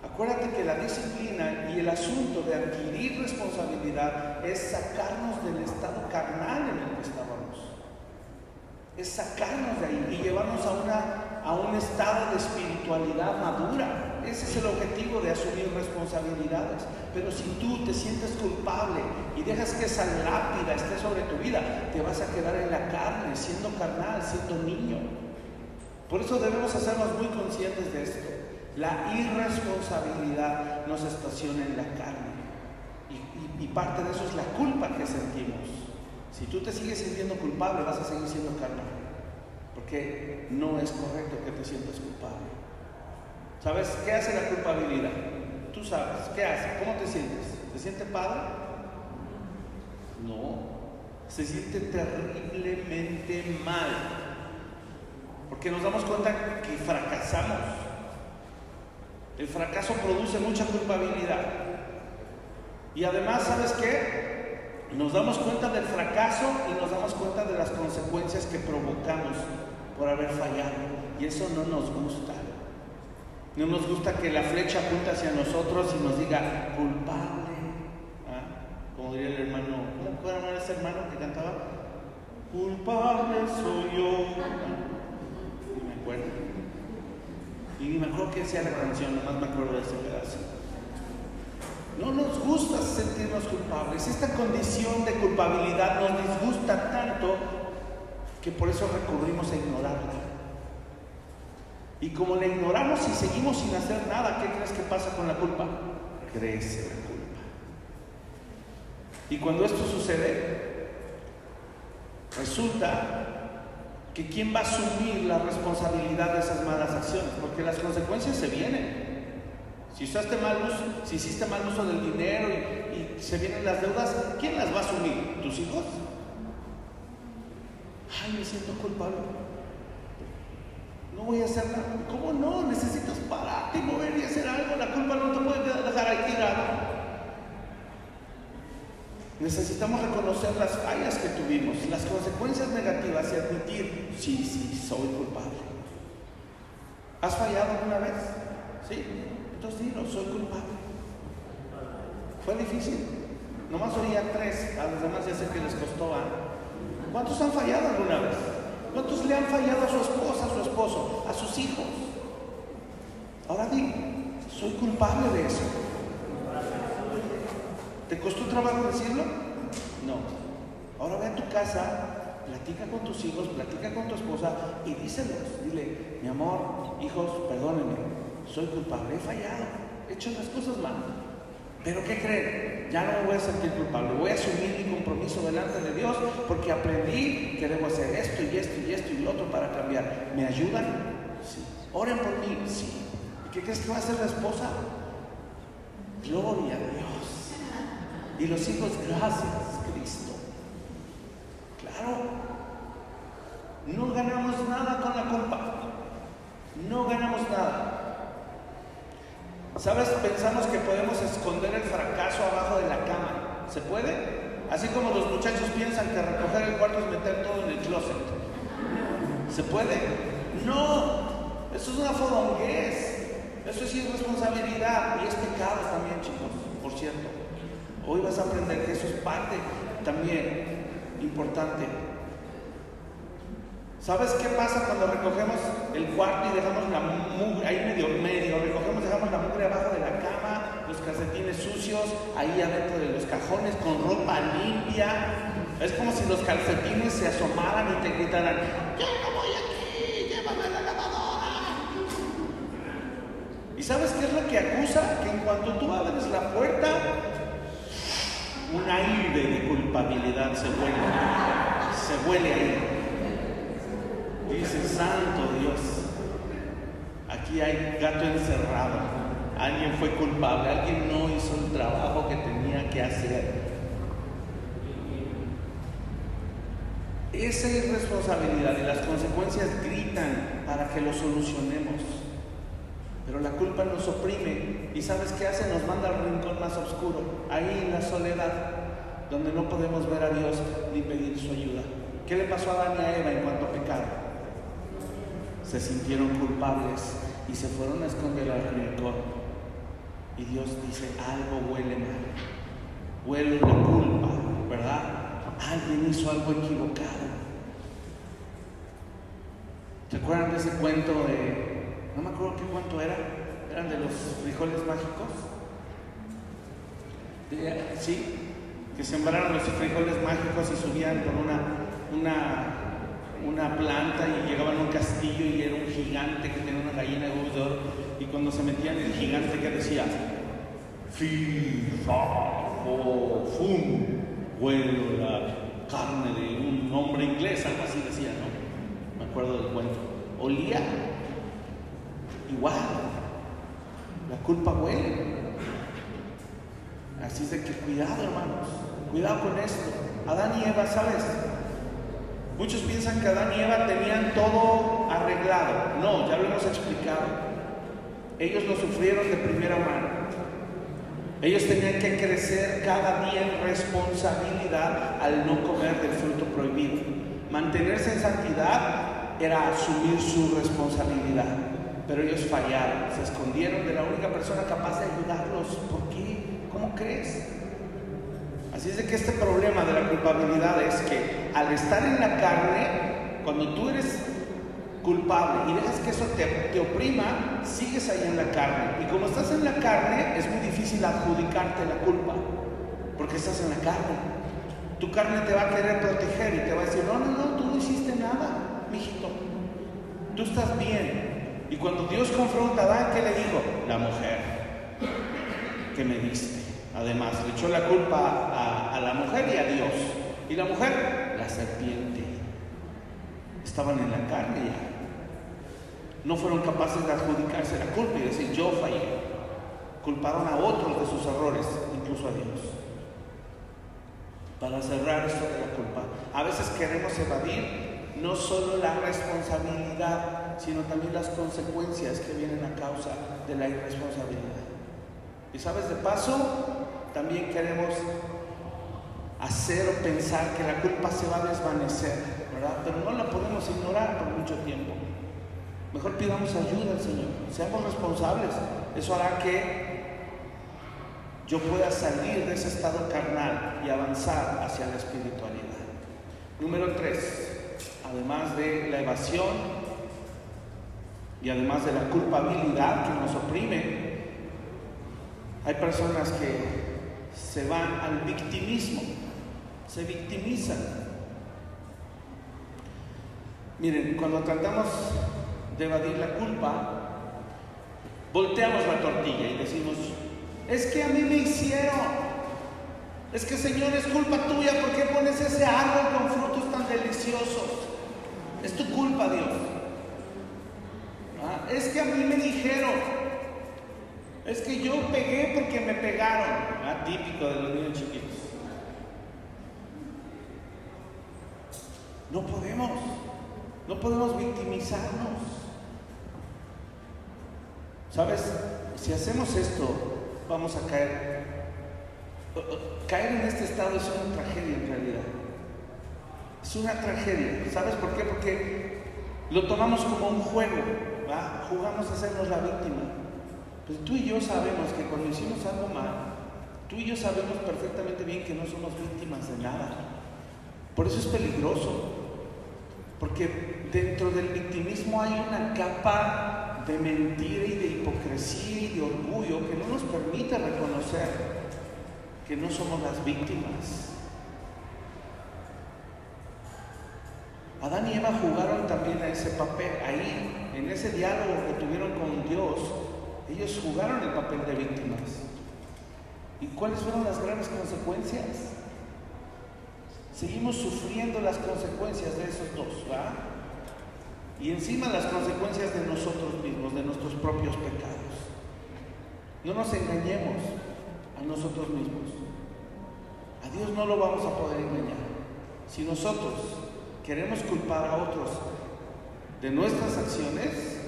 Acuérdate que la disciplina y el asunto de adquirir responsabilidad es sacarnos del estado carnal en el que estábamos. Es sacarnos de ahí y llevarnos a un estado de espiritualidad madura. Ese es el objetivo de asumir responsabilidades. Pero si tú te sientes culpable y dejas que esa lápida esté sobre tu vida, te vas a quedar en la carne, siendo carnal, siendo niño. Por eso debemos hacernos muy conscientes de esto. La irresponsabilidad nos estaciona en la carne y parte de eso es la culpa que sentimos. Si tú te sigues sintiendo culpable, vas a seguir siendo carnal, porque no es correcto que te sientas culpable. ¿Sabes qué hace la culpabilidad? Tú sabes, ¿qué hace? ¿Cómo te sientes? ¿Te siente padre? No, se siente terriblemente mal, porque nos damos cuenta que fracasamos. El fracaso produce mucha culpabilidad. Y además, ¿sabes qué? Nos damos cuenta del fracaso y nos damos cuenta de las consecuencias que provocamos por haber fallado. Y eso no nos gusta. No nos gusta que la flecha apunte hacia nosotros y nos diga culpable. Como diría el hermano, ¿cómo era ese hermano que cantaba? Culpable soy yo. Y me acuerdo. Y ni me acuerdo qué decía la canción, nomás me acuerdo de ese pedazo. No nos gusta sentirnos culpables. Esta condición de culpabilidad nos disgusta tanto que por eso recurrimos a ignorarla. Y como la ignoramos y seguimos sin hacer nada, ¿qué crees que pasa con la culpa? Crece la culpa. Y cuando esto sucede, resulta que ¿quién va a asumir la responsabilidad de esas malas acciones? Porque las consecuencias se vienen. Si hiciste mal uso del dinero y se vienen las deudas, ¿quién las va a asumir? ¿Tus hijos? Ay, me siento culpable. No voy a hacer nada. ¿Cómo no? Necesitas pararte y mover y hacer algo. La culpa no te puede dejar ahí tirado. Necesitamos reconocer las fallas que tuvimos, las consecuencias negativas y admitir, sí, soy culpable. ¿Has fallado alguna vez? Sí. Entonces dilo, soy culpable. Fue difícil. Nomás oía 3, a los demás ya sé que les costó. ¿Cuántos han fallado alguna vez? ¿Cuántos le han fallado a su esposa, a su esposo, a sus hijos? Ahora di, soy culpable de eso. ¿Te costó trabajo decirlo? No. Ahora ve a tu casa, platica con tus hijos, platica con tu esposa y díselos. Dile, mi amor, hijos, perdónenme, soy culpable, he fallado, he hecho las cosas mal. ¿Pero qué creen? Ya no me voy a sentir culpable, voy a asumir mi compromiso delante de Dios porque aprendí que debo hacer esto y esto y esto y lo otro para cambiar. ¿Me ayudan? Sí. ¿Oren por mí? Sí. ¿Y qué crees que va a hacer la esposa? Gloria a Dios. Y los hijos, gracias, Cristo. Claro, no ganamos nada con la culpa. No ganamos nada. ¿Sabes? Pensamos que podemos esconder el fracaso abajo de la cama. ¿Se puede? Así como los muchachos piensan que recoger el cuarto es meter todo en el closet. ¿Se puede? No, eso es una fodonguez. Eso es irresponsabilidad y es pecado también, chicos, por cierto. Hoy vas a aprender que eso es parte también importante. ¿Sabes qué pasa cuando recogemos el cuarto y dejamos la mugre, ahí medio, recogemos, dejamos la mugre abajo de la cama, los calcetines sucios, ahí adentro de los cajones, con ropa limpia? Es como si los calcetines se asomaran y te gritaran: ¡yo no voy aquí! ¡Llévame a la lavadora! ¿Y sabes qué es lo que acusa? Que en cuanto tú abres la puerta, un aire de culpabilidad se huele ahí. Dice: santo Dios, aquí hay gato encerrado, alguien fue culpable, alguien no hizo el trabajo que tenía que hacer. Esa irresponsabilidad y las consecuencias gritan para que lo solucionemos, pero la culpa nos oprime. ¿Y sabes qué hace? Nos manda al rincón más oscuro, ahí en la soledad, donde no podemos ver a Dios ni pedir su ayuda. ¿Qué le pasó a Adán y a Eva en cuanto pecaron? Se sintieron culpables y se fueron a esconder al rincón. Y Dios dice: algo huele mal, huele la culpa, ¿verdad? Alguien hizo algo equivocado. ¿Se acuerdan de ese cuento no me acuerdo qué cuento era? ¿Eran de los frijoles mágicos? Sí, que sembraron los frijoles mágicos y subían con una planta y llegaban a un castillo y era un gigante que tenía una gallina de huevos de oro, y cuando se metían el gigante, que decía: fum, huele la carne de un hombre inglés, algo así decía, ¿no? Me acuerdo del cuento. Olía igual, la culpa huele. Así es de que cuidado, hermanos, cuidado con esto. Adán y Eva, ¿sabes? Muchos piensan que Adán y Eva tenían todo arreglado. No, ya lo hemos explicado. Ellos lo sufrieron de primera mano. Ellos tenían que crecer cada día en responsabilidad al no comer del fruto prohibido. Mantenerse en santidad era asumir su responsabilidad. Pero ellos fallaron, se escondieron de la única persona capaz de ayudarlos. ¿Por qué? ¿Cómo crees? Así es de que este problema de la culpabilidad es que al estar en la carne, cuando tú eres culpable y dejas que eso te oprima, sigues ahí en la carne. Y como estás en la carne, es muy difícil adjudicarte la culpa, porque estás en la carne. Tu carne te va a querer proteger y te va a decir: no, tú no hiciste nada, mijito, tú estás bien. Y cuando Dios confronta a Adán, ¿qué le dijo? La mujer que me diste. Además, le echó la culpa a la mujer y a Dios. Y la mujer, la serpiente. Estaban en la carne ya. No fueron capaces de adjudicarse la culpa y decir: yo fallé. Culparon a otros de sus errores, incluso a Dios. Para cerrar esto de la culpa, a veces queremos evadir no solo la responsabilidad, sino también las consecuencias que vienen a causa de la irresponsabilidad. Y sabes, de paso, también queremos hacer o pensar que la culpa se va a desvanecer, ¿verdad? Pero no la podemos ignorar por mucho tiempo. Mejor pidamos ayuda al Señor, seamos responsables. Eso hará que yo pueda salir de ese estado carnal y avanzar hacia la espiritualidad. Número 3, además de la evasión y además de la culpabilidad que nos oprime, hay personas que se van al victimismo, se victimizan. Miren, cuando tratamos de evadir la culpa, volteamos la tortilla y decimos: es que a mí me hicieron, es que, Señor, es culpa tuya, ¿por qué pones ese árbol con frutos tan deliciosos? Es tu culpa, Dios. Es que a mí me dijeron, es que yo pegué porque me pegaron. Típico de los niños chiquitos. No podemos victimizarnos. ¿Sabes? Si hacemos esto, vamos a caer. Caer en este estado es una tragedia en realidad. Es una tragedia. ¿Sabes por qué? Porque lo tomamos como un juego, ¿va? Jugamos a hacernos la víctima. Pero tú y yo sabemos que cuando hicimos algo mal, tú y yo sabemos perfectamente bien que no somos víctimas de nada. Por eso es peligroso. Porque dentro del victimismo hay una capa de mentira y de hipocresía y de orgullo que no nos permite reconocer que no somos las víctimas. Adán y Eva jugaron también a ese papel. Ahí, en ese diálogo que tuvieron con Dios, ellos jugaron el papel de víctimas. ¿Y cuáles fueron las grandes consecuencias? Seguimos sufriendo las consecuencias de esos dos, ¿va? Y encima las consecuencias de nosotros mismos, de nuestros propios pecados. No nos engañemos a nosotros mismos. A Dios no lo vamos a poder engañar. Si nosotros queremos culpar a otros de nuestras acciones,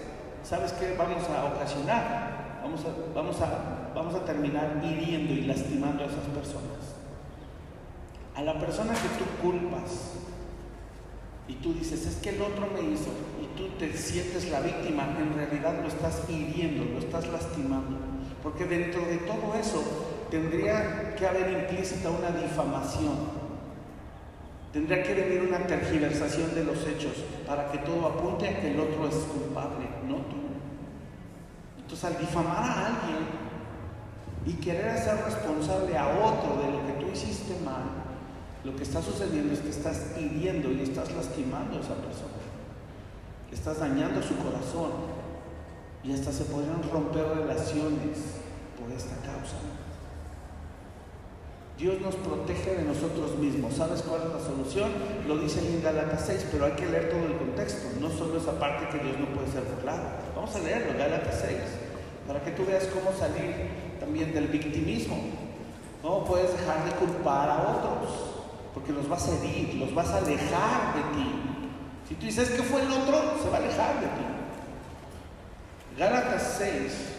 ¿sabes qué vamos a ocasionar? Vamos a terminar hiriendo y lastimando a esas personas. A la persona que tú culpas y tú dices, es que el otro me hizo, y tú te sientes la víctima, en realidad lo estás hiriendo, lo estás lastimando. Porque dentro de todo eso tendría que haber implícita una difamación. Tendría que venir una tergiversación de los hechos para que todo apunte a que el otro es culpable, no tú. Entonces, al difamar a alguien y querer hacer responsable a otro de lo que tú hiciste mal, lo que está sucediendo es que estás hiriendo y estás lastimando a esa persona. Estás dañando su corazón y hasta se podrían romper relaciones por esta causa. Dios nos protege de nosotros mismos. ¿Sabes cuál es la solución? Lo dice en Gálatas 6, pero hay que leer todo el contexto, no solo esa parte que Dios no puede ser burlado. Vamos a leerlo, Gálatas 6, para que tú veas cómo salir también del victimismo. No puedes dejar de culpar a otros, porque los vas a herir, los vas a alejar de ti. Si tú dices que fue el otro, se va a alejar de ti. Gálatas 6.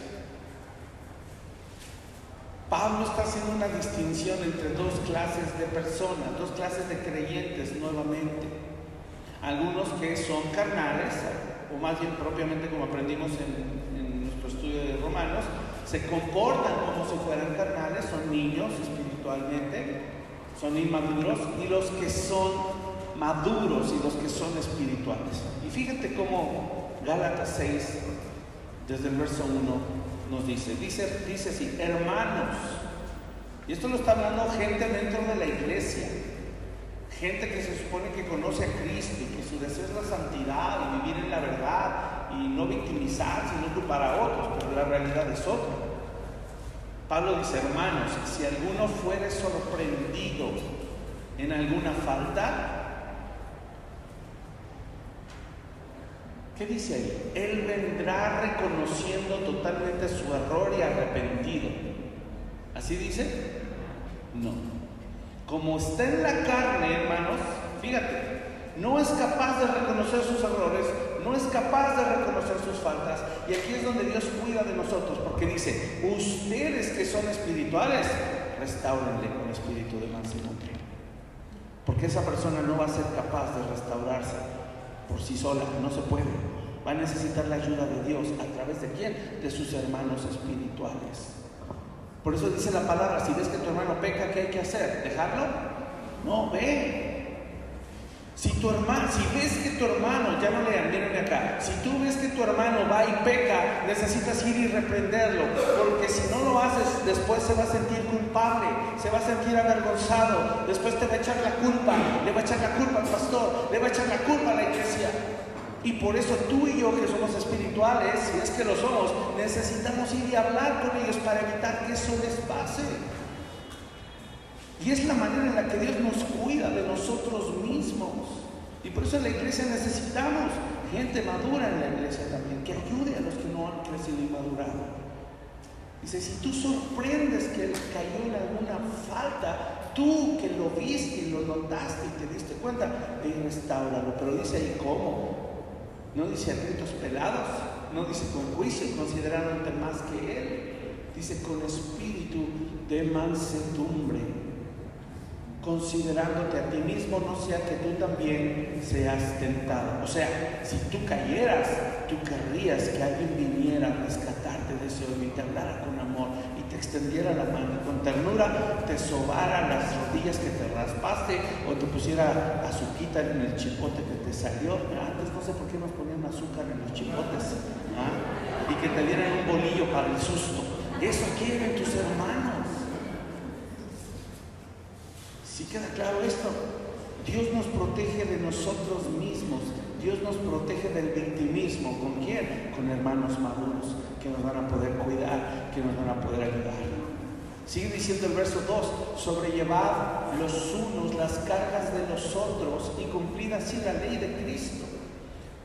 Pablo está haciendo una distinción entre dos clases de personas, dos clases de creyentes nuevamente. Algunos que son carnales, o más bien propiamente como aprendimos en nuestro estudio de Romanos, se comportan como si fueran carnales, son niños espiritualmente, son inmaduros, y los que son maduros y los que son espirituales. Y fíjate cómo Gálatas 6, desde el verso 1, nos dice así, hermanos, y esto lo está hablando gente dentro de la iglesia, gente que se supone que conoce a Cristo y que su deseo es la santidad y vivir en la verdad y no victimizarse y no culpar a otros, pero la realidad es otra. Pablo dice, hermanos, si alguno fuere sorprendido en alguna falta, ¿qué dice ahí? Él vendrá reconociendo totalmente su error y arrepentido. ¿Así dice? No. Como está en la carne, hermanos, fíjate, no es capaz de reconocer sus errores, no es capaz de reconocer sus faltas. Y aquí es donde Dios cuida de nosotros, porque dice, ustedes que son espirituales, restáurenle con espíritu de mansedumbre. Porque esa persona no va a ser capaz de restaurarse por sí sola, no se puede. Va a necesitar la ayuda de Dios. ¿A través de quién? De sus hermanos espirituales. Por eso dice la palabra, si ves que tu hermano peca, ¿qué hay que hacer? ¿Dejarlo? No, ve. Si ves que tu hermano, ya no lean, mírenme acá, si tú ves que tu hermano va y peca, necesitas ir y reprenderlo, porque si no lo haces, después se va a sentir culpable, se va a sentir avergonzado, después te va a echar la culpa, le va a echar la culpa al pastor, le va a echar la culpa a la iglesia. Y por eso tú y yo, que somos espirituales, si es que lo somos, necesitamos ir y hablar con ellos para evitar que eso les pase. Y es la manera en la que Dios nos cuida de nosotros mismos. Y por eso en la iglesia necesitamos gente madura en la iglesia también, que ayude a los que no han crecido y madurado. Dice, si tú sorprendes que él cayó en alguna falta, tú que lo viste y lo notaste y te diste cuenta, ve y restáuralo. Pero dice ahí, ¿cómo? No dice a gritos pelados, No dice con juicio, considerándote más que Él. Dice con espíritu de mansedumbre, considerándote a ti mismo, no sea que tú también seas tentado. O sea, si tú cayeras, tú querrías que alguien viniera a rescatarte de ese hoyo y te hablara con amor y te extendiera la mano y con ternura te sobara las rodillas que te raspaste o te pusiera azuquita en el chipote que te salió. Antes no sé por qué nos ponían azúcar en los chipotes, y que te dieran un bolillo para el susto. Eso quieren tus hermanos. ¿Sí queda claro esto? Dios nos protege de nosotros mismos. Dios nos protege del victimismo. ¿Con quién? Con hermanos maduros que nos van a poder cuidar, que nos van a poder ayudar. Sigue diciendo el verso 2: sobrellevad los unos las cargas de los otros y cumplid así la ley de Cristo.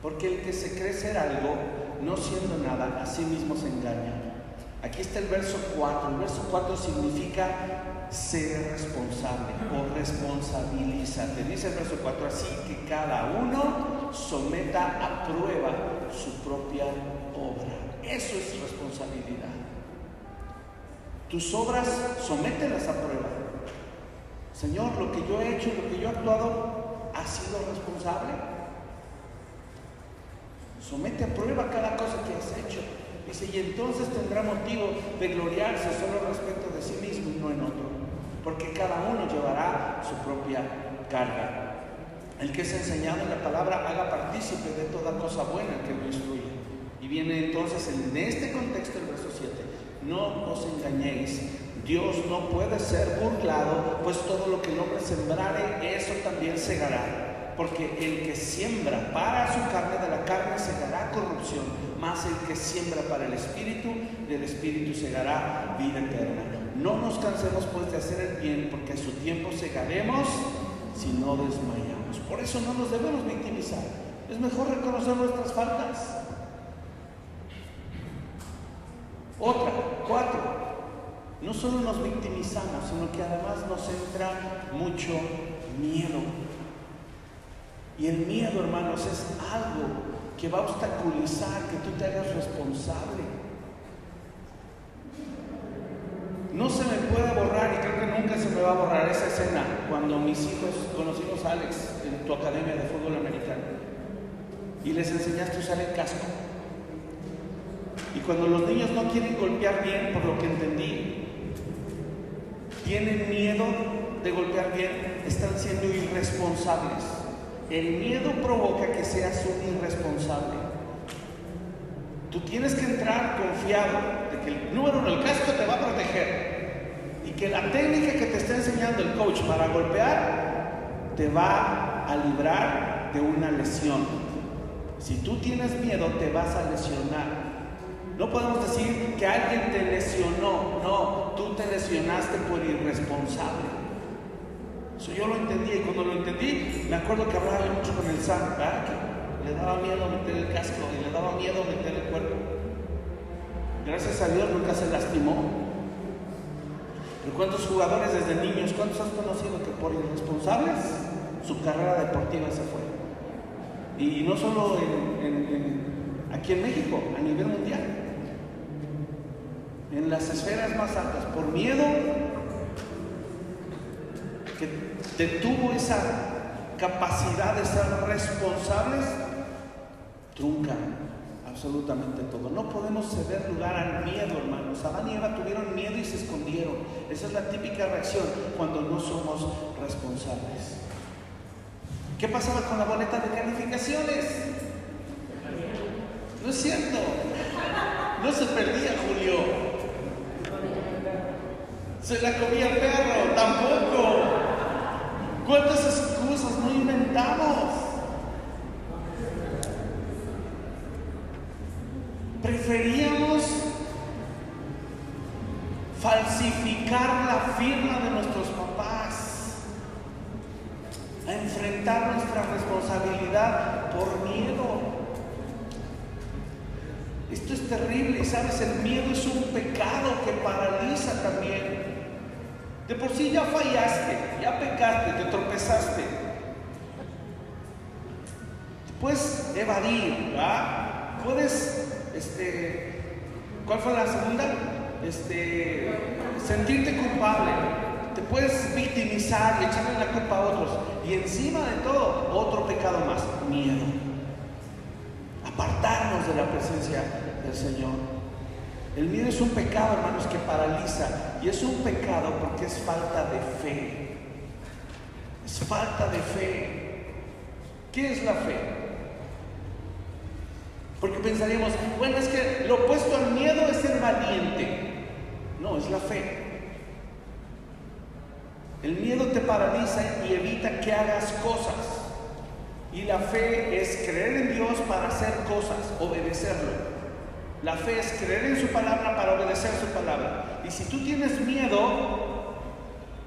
Porque el que se cree ser algo, no siendo nada, a sí mismo se engaña. Aquí está el verso 4. El verso 4 significa ser responsable o responsabilízate. Dice el verso 4: así que cada uno someta a prueba su propia obra. Eso es responsabilidad. Tus obras, somételas a prueba. Señor, lo que yo he hecho, lo que yo he actuado, ¿ha sido responsable? Somete a prueba cada cosa que has hecho. Dice, y entonces tendrá motivo de gloriarse solo respecto de sí mismo y no en otro, porque cada uno llevará su propia carga. El que es enseñado en la palabra haga partícipe de toda cosa buena que lo instruye. Y viene entonces en este contexto el verso 7: no os engañéis, Dios no puede ser burlado, pues todo lo que el hombre sembrare, eso también segará. Porque el que siembra para su carne, de la carne segará corrupción, mas el que siembra para el Espíritu, del Espíritu segará vida eterna. No nos cansemos pues de hacer el bien, porque a su tiempo segaremos si no desmayamos. Por eso no nos debemos victimizar. Es mejor reconocer nuestras faltas. Otra, 4. No solo nos victimizamos, sino que además nos entra mucho miedo. Y el miedo, hermanos, es algo que va a obstaculizar que tú te hagas responsable. No se me puede borrar, y creo que nunca se me va a borrar esa escena cuando mis hijos conocimos a Alex en tu academia de fútbol americano y les enseñaste a usar el casco. Y cuando los niños no quieren golpear bien, por lo que entendí, tienen miedo de golpear bien, están siendo irresponsables. El miedo provoca que seas un irresponsable. Tú tienes que entrar confiado de que el número 1, el casco, te va a proteger y que la técnica que te está enseñando el coach para golpear te va a librar de una lesión. Si tú tienes miedo, te vas a lesionar. No podemos decir que alguien te lesionó. No, tú te lesionaste por irresponsable. Eso yo lo entendí, y cuando lo entendí, me acuerdo que hablaba mucho con el Sam, ¿verdad? Que le daba miedo meter el casco y le daba miedo meter el cuerpo. Gracias a Dios nunca se lastimó. Pero ¿cuántos jugadores desde niños, cuántos has conocido que por irresponsables su carrera deportiva se fue? Y no solo aquí en México, a nivel mundial. En las esferas más altas, por miedo que detuvo esa capacidad de ser responsables, truncan absolutamente todo. No podemos ceder lugar al miedo, hermanos. Adán y Eva tuvieron miedo y se escondieron. Esa es la típica reacción cuando no somos responsables. ¿Qué pasaba con la boleta de calificaciones? No es cierto. No se perdía, Julio. Se la comía el perro, tampoco. ¿Cuántas excusas no inventamos? Preferíamos falsificar la firma de nuestros papás a enfrentar nuestra responsabilidad por miedo. Esto es terrible, ¿sabes? El miedo es un pecado que paraliza también. De por sí ya fallaste, ya pecaste, te tropezaste. Te puedes evadir, ¿verdad? Puedes ¿Cuál fue la segunda? Sentirte culpable. Te puedes victimizar y echarle la culpa a otros. Y encima de todo, otro pecado más: miedo. Apartarnos de la presencia del Señor. El miedo es un pecado, hermanos, que paraliza. Y es un pecado porque es falta de fe. Es falta de fe. ¿Qué es la fe? Porque pensaríamos, bueno, es que lo opuesto al miedo es ser valiente. No, es la fe. El miedo te paraliza y evita que hagas cosas. Y la fe es creer en Dios para hacer cosas, obedecerlo. La fe es creer en su palabra para obedecer su palabra. Y si tú tienes miedo,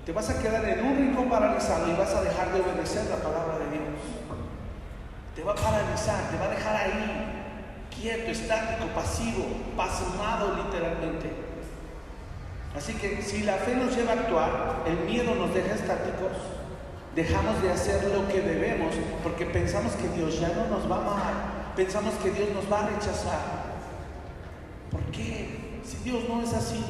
te vas a quedar en un rincón paralizado y vas a dejar de obedecer la palabra de Dios. Te va a paralizar, te va a dejar ahí, quieto, estático, pasivo, pasmado literalmente. Así que si la fe nos lleva a actuar, el miedo nos deja estáticos, dejamos de hacer lo que debemos porque pensamos que Dios ya no nos va a amar, pensamos que Dios nos va a rechazar. ¿Por qué? Si Dios no es así.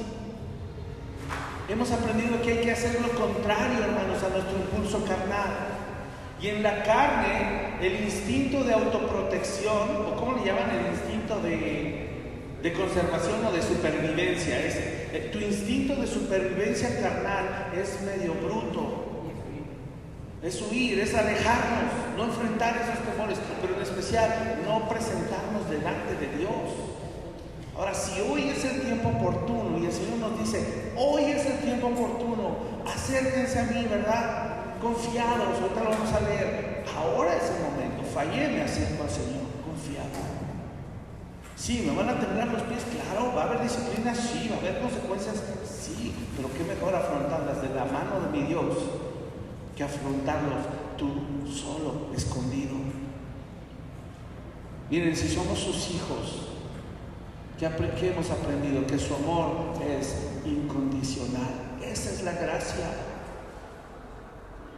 Hemos aprendido que hay que hacer lo contrario, hermanos, a nuestro impulso carnal. Y en la carne, el instinto de autoprotección, o ¿cómo le llaman? El instinto de conservación o de supervivencia. Tu instinto de supervivencia carnal es medio bruto. Es huir, es alejarnos, no enfrentar esos temores, pero en especial no presentarnos delante de Dios. Ahora, si hoy es el tiempo oportuno y el Señor nos dice, hoy es el tiempo oportuno, acérquense a mí, ¿verdad? Confiados, ahorita lo vamos a leer. Ahora es el momento. Fallé, me acerco al Señor, confiado. Sí, me van a temblar los pies, claro, va a haber disciplina, sí, va a haber consecuencias, sí, pero qué mejor afrontarlas de la mano de mi Dios que afrontarlos tú solo, escondido. Miren, si somos sus hijos, ¿qué hemos aprendido? Que su amor es incondicional. Esa es la gracia.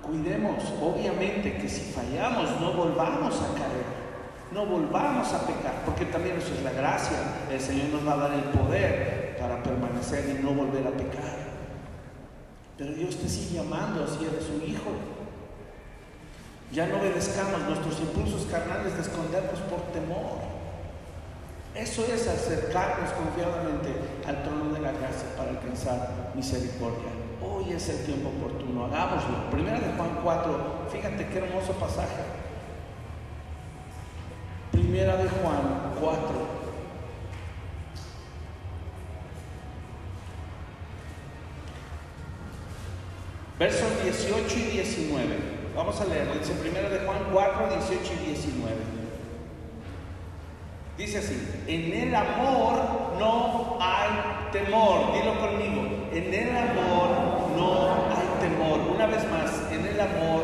Cuidemos, obviamente, que si fallamos no volvamos a caer, no volvamos a pecar, porque también eso es la gracia. El Señor nos va a dar el poder para permanecer y no volver a pecar. Pero Dios te sigue amando si eres su hijo. Ya no obedezcamos nuestros impulsos carnales de escondernos por temor. Eso es acercarnos confiadamente al trono de la gracia para alcanzar misericordia. Hoy es el tiempo oportuno, hagámoslo. Primera de Juan 4, fíjate qué hermoso pasaje. Primera de Juan 4. Versos 18 y 19. Vamos a leerlo. Dice Primera de Juan 4, 18 y 19. Dice así: en el amor no hay temor. Dilo conmigo. En el amor no hay temor. Una vez más, en el amor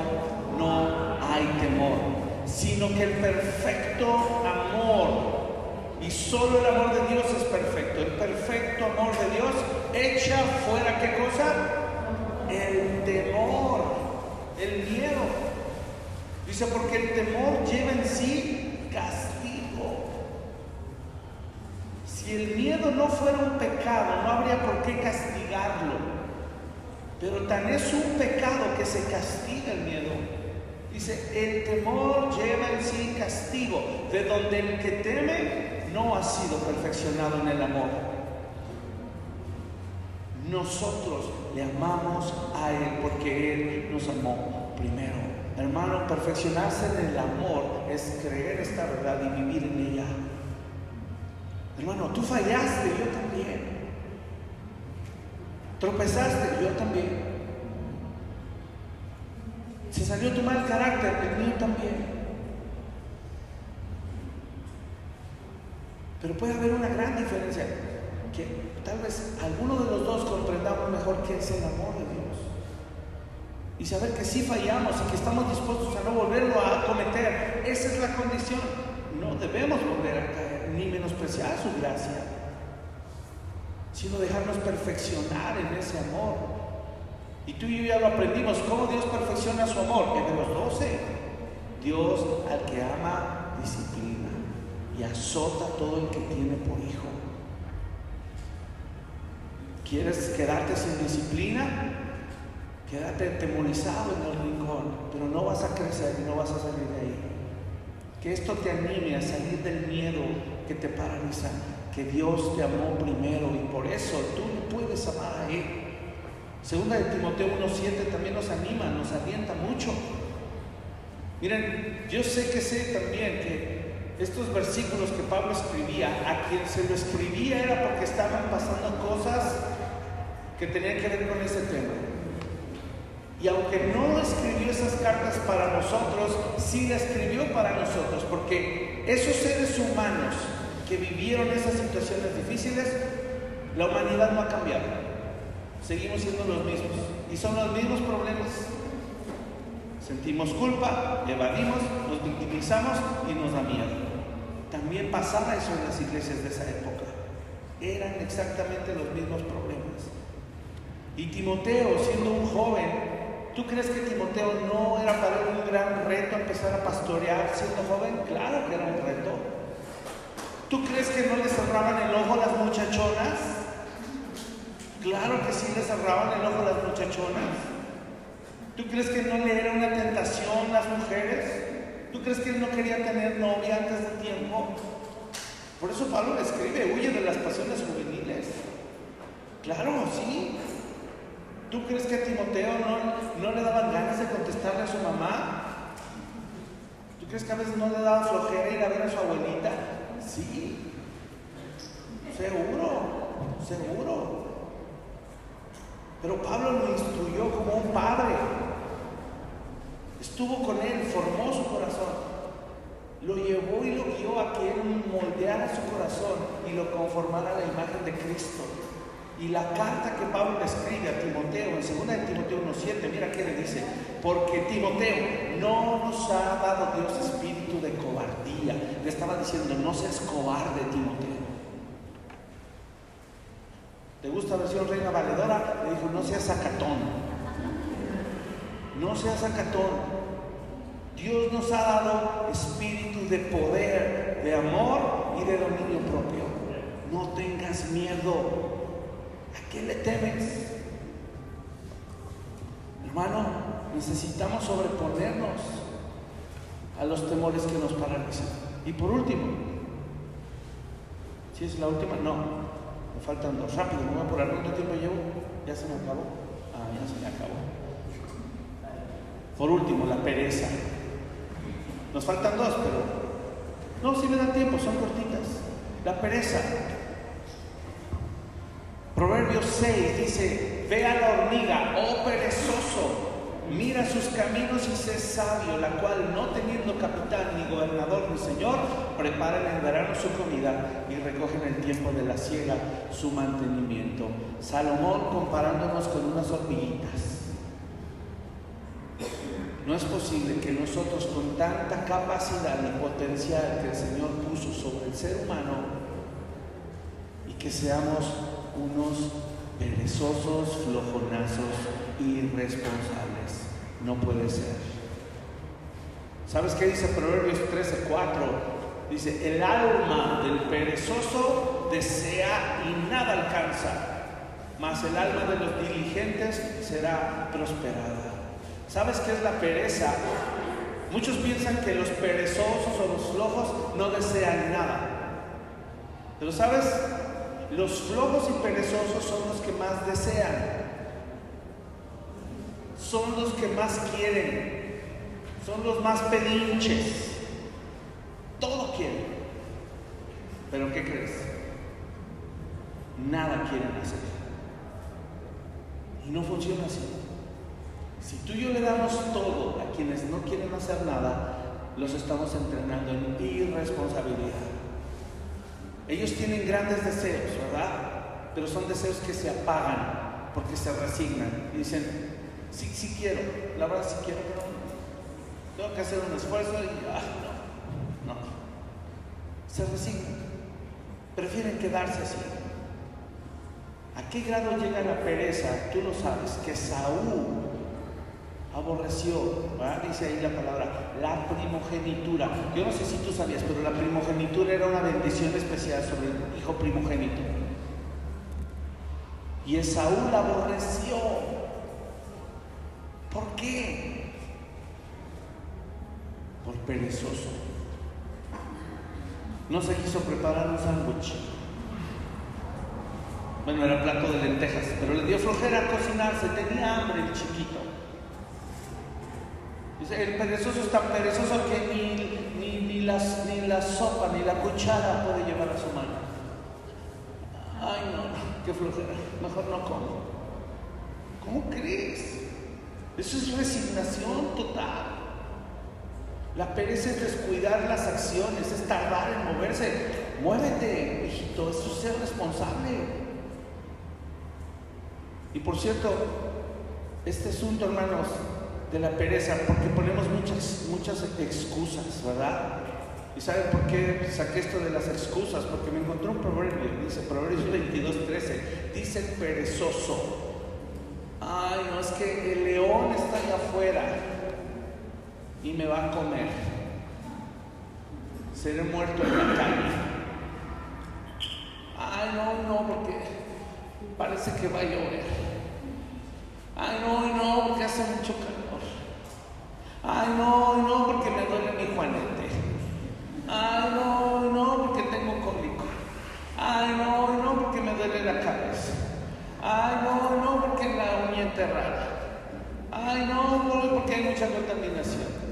no hay temor, sino que el perfecto amor, y solo el amor de Dios es perfecto. El perfecto amor de Dios echa fuera, ¿qué cosa? El temor, el miedo. Dice, porque el temor lleva en sí castigo. Si el miedo no fuera un pecado, no habría por qué castigarlo. Pero tan es un pecado que se castiga el miedo. Dice, el temor lleva en sí castigo, de donde el que teme no ha sido perfeccionado en el amor. Nosotros le amamos a Él porque Él nos amó primero. Hermano, perfeccionarse en el amor es creer esta verdad y vivir en ella. Hermano, tú fallaste, yo también. Tropezaste, yo también. Se salió tu mal carácter, el mío también. Pero puede haber una gran diferencia, que tal vez alguno de los dos comprendamos mejor qué es el amor de Dios. Y saber que sí fallamos y que estamos dispuestos a no volverlo a cometer. Esa es la condición. No debemos volver a caer, ni menospreciar su gracia, sino dejarnos perfeccionar en ese amor. Y tú y yo ya lo aprendimos. ¿Cómo Dios perfecciona su amor? Hebreos 12. Dios al que ama disciplina y azota a todo el que tiene por hijo. ¿Quieres quedarte sin disciplina? Quédate atemorizado en el rincón, pero no vas a crecer y no vas a salir de ahí. Que esto te anime a salir del miedo que te paraliza, que Dios te amó primero y por eso tú no puedes amar a Él. Segunda de Timoteo 1:7 también nos anima, nos alienta mucho. Miren, yo sé también que estos versículos que Pablo escribía, a quien se lo escribía era porque estaban pasando cosas que tenían que ver con ese tema. Y aunque no escribió esas cartas para nosotros, sí la escribió para nosotros, porque esos seres humanos que vivieron esas situaciones difíciles, la humanidad no ha cambiado. Seguimos siendo los mismos y son los mismos problemas. Sentimos culpa, evadimos, nos victimizamos y nos da miedo. También pasaba eso en las iglesias de esa época. Eran exactamente los mismos problemas. Y Timoteo, siendo un joven, ¿tú crees que Timoteo no era para él un gran reto empezar a pastorear siendo joven? Claro que era un reto. ¿Tú crees que no le cerraban el ojo a las muchachonas? Claro que sí le cerraban el ojo a las muchachonas. ¿Tú crees que no le era una tentación las mujeres? ¿Tú crees que él no quería tener novia antes de tiempo? Por eso Pablo le escribe, huye de las pasiones juveniles. Claro, sí. ¿Tú crees que a Timoteo no le daban ganas de contestarle a su mamá? ¿Tú crees que a veces no le daba flojera ir a ver a su abuelita? Sí. Seguro. Pero Pablo lo instruyó como un padre. Estuvo con él, formó su corazón. Lo llevó y lo guió a que él moldeara su corazón y lo conformara a la imagen de Cristo. Y la carta que Pablo le escribe a Timoteo, en 2 de Timoteo 1:7, mira qué le dice: porque Timoteo, no nos ha dado Dios espíritu de cobardía. Le estaba diciendo, no seas cobarde, Timoteo. ¿Te gusta la versión Reina Valedora? Le dijo, no seas sacatón. No seas sacatón. Dios nos ha dado espíritu de poder, de amor y de dominio propio. No tengas miedo. ¿A qué le temes? Hermano, necesitamos sobreponernos a los temores que nos paralizan. Y por último, ¿si es la última? No, me faltan dos. Rápido, me voy a apurar. ¿Cuánto tiempo llevo? ¿Ya se me acabó? Ya se me acabó. Por último, la pereza. Nos faltan dos, pero no, si me dan tiempo, son cortitas. La pereza. Proverbios 6 dice, ve a la hormiga, oh perezoso, mira sus caminos y sé sabio, la cual no teniendo capitán, ni gobernador, ni señor, prepara en el verano su comida y recoge en el tiempo de la siega su mantenimiento. Salomón comparándonos con unas hormiguitas. No es posible que nosotros, con tanta capacidad y potencial que el Señor puso sobre el ser humano, y que seamos unos perezosos, flojonazos, irresponsables. No puede ser. ¿Sabes qué dice Proverbios 13:4? Dice, el alma del perezoso desea y nada alcanza, mas el alma de los diligentes será prosperada. ¿Sabes qué es la pereza? Muchos piensan que los perezosos o los flojos no desean nada. Pero ¿sabes? Los flojos y perezosos son los que más desean. Son los que más quieren. Son los más pedinches. Todo quieren. ¿Pero qué crees? Nada quieren hacer. Y no funciona así. Si tú y yo le damos todo a quienes no quieren hacer nada, los estamos entrenando en irresponsabilidad. Ellos tienen grandes deseos, ¿verdad? Pero son deseos que se apagan porque se resignan y dicen, sí quiero, la verdad sí quiero, pero tengo que hacer un esfuerzo y no. Se resignan, prefieren quedarse así. ¿A qué grado llega la pereza? Tú lo sabes, que Saúl aborreció, ¿verdad? Dice ahí la palabra, la primogenitura. Yo no sé si tú sabías, pero la primogenitura era una bendición especial sobre el hijo primogénito. Y Esaú la aborreció. ¿Por qué? Por perezoso. No se quiso preparar un sándwich. Bueno, era plato de lentejas, pero le dio flojera cocinarse, tenía hambre el chiquito. Dice, el perezoso es tan perezoso que ni la sopa ni la cuchara puede llevar a su mano. Ay, no, qué flojera, mejor no como. ¿Cómo crees? Eso es resignación total. La pereza es descuidar las acciones, es tardar en moverse. Muévete, hijito, eso es ser responsable. Y por cierto, este asunto, hermanos, de la pereza, porque ponemos muchas excusas, ¿verdad? ¿Y saben por qué saqué esto de las excusas? Porque me encontré un proverbio, dice Proverbios 22:13, dice el perezoso: ay, no, es que el león está allá afuera y me va a comer, seré muerto en la calle. Ay, no, porque parece que va a llover. Ay, no, porque hace mucho calor. Ay, no, porque me duele mi juanete. Ay, no, porque tengo cólico. Ay, no, porque me duele la cabeza. Ay, no, porque la uña enterrada. Ay, no, porque hay mucha contaminación.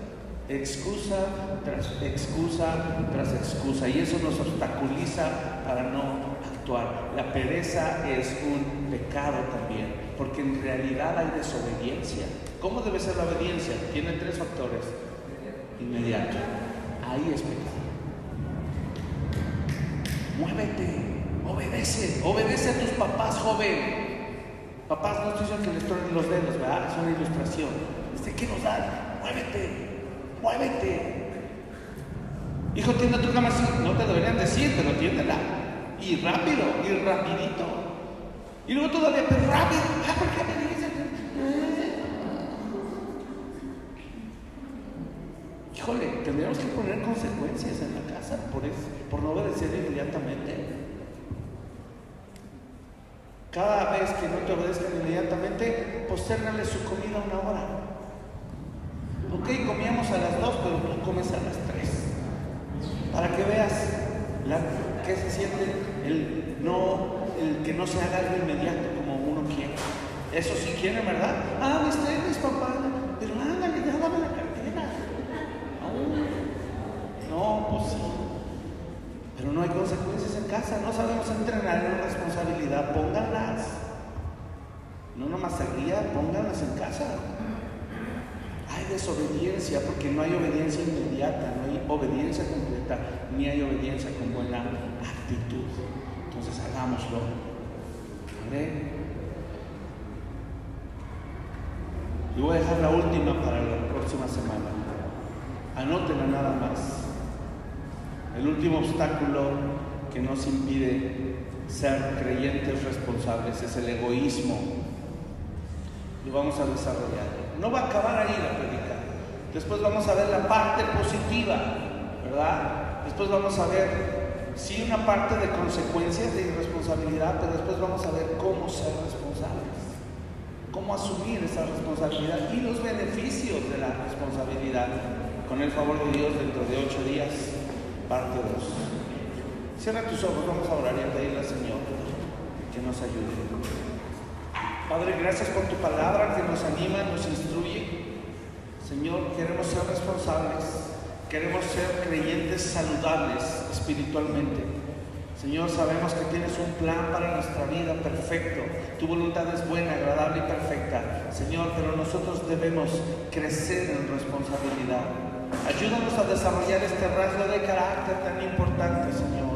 Excusa tras excusa, y eso nos obstaculiza para no actuar. La pereza es un pecado también, porque en realidad hay desobediencia. ¿Cómo debe ser la obediencia? Tiene 3 factores. Inmediato. Ahí es pecado. Muévete, obedece a tus papás, joven. Papás, no estoy diciendo que les tornen los dedos, ¿verdad? Es una ilustración. ¿Qué nos dan? Muévete. Hijo, tiende tu cama así. No te deberían decir, pero tiéndela. Y rápido, y rapidito. Y luego todavía, pero rápido. ¿Por qué me dices? Híjole, tendríamos que poner consecuencias en la casa por no obedecer inmediatamente. Cada vez que no te obedezcan inmediatamente, postérnale su comida 1 hora. Ok, comíamos a las 2, pero tú comes a las 3. Para que veas qué se siente el que no se haga algo inmediato como uno quiere. Eso sí quiere, ¿verdad? mis papás, pero ándale, ya dame la cartera. No, pues sí. Pero no hay consecuencias en casa, no sabemos entrenar en responsabilidad, pónganlas. No nomás se ría, pónganlas en casa. Hay desobediencia porque no hay obediencia inmediata, no hay obediencia completa, ni hay obediencia con buena actitud. Entonces hagámoslo. ¿Vale? Y voy a dejar la última para la próxima semana. Anótenla nada más. El último obstáculo que nos impide ser creyentes responsables es el egoísmo. Lo vamos a desarrollar. No va a acabar ahí la predica. Después vamos a ver la parte positiva, ¿verdad? Después vamos a ver, sí, una parte de consecuencias de irresponsabilidad, pero después vamos a ver cómo ser responsables, cómo asumir esa responsabilidad y los beneficios de la responsabilidad. Con el favor de Dios, dentro de 8 días, parte 2. Cierra tus ojos, vamos a orar y a pedirle al Señor que nos ayude. Padre, gracias por tu palabra que nos anima, nos instruye. Señor, queremos ser responsables, queremos ser creyentes saludables espiritualmente. Señor, sabemos que tienes un plan para nuestra vida perfecto. Tu voluntad es buena, agradable y perfecta. Señor, pero nosotros debemos crecer en responsabilidad. Ayúdanos a desarrollar este rasgo de carácter tan importante, Señor.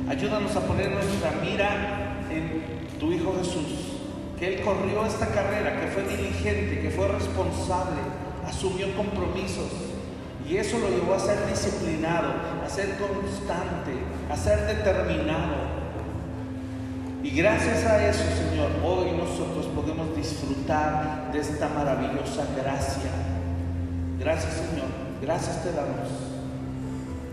Ayúdanos a poner nuestra mira en tu Hijo Jesús, que Él corrió esta carrera, que fue diligente, que fue responsable, asumió compromisos, y eso lo llevó a ser disciplinado, a ser constante, a ser determinado. Y gracias a eso, Señor, hoy nosotros podemos disfrutar de esta maravillosa gracia. Gracias, Señor, gracias te damos.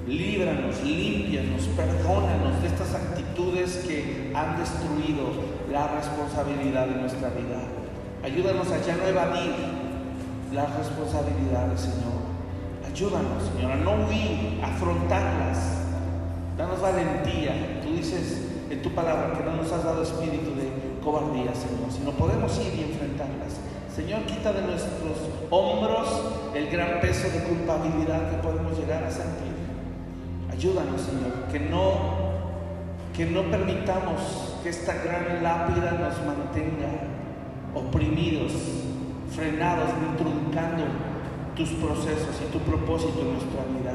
Líbranos, límpianos, perdónanos de estas actitudes que han destruido la responsabilidad de nuestra vida. Ayúdanos a ya no evadir las responsabilidades, Señor. Ayúdanos, Señor, a no huir, a afrontarlas. Danos valentía. Tú dices en tu palabra que no nos has dado espíritu de cobardía, Señor, sino podemos ir y enfrentarlas. Señor, quita de nuestros hombros el gran peso de culpabilidad que podemos llegar a sentir. Ayúdanos, Señor, que no permitamos que esta gran lápida nos mantenga oprimidos, frenados, truncando tus procesos y tu propósito en nuestra vida.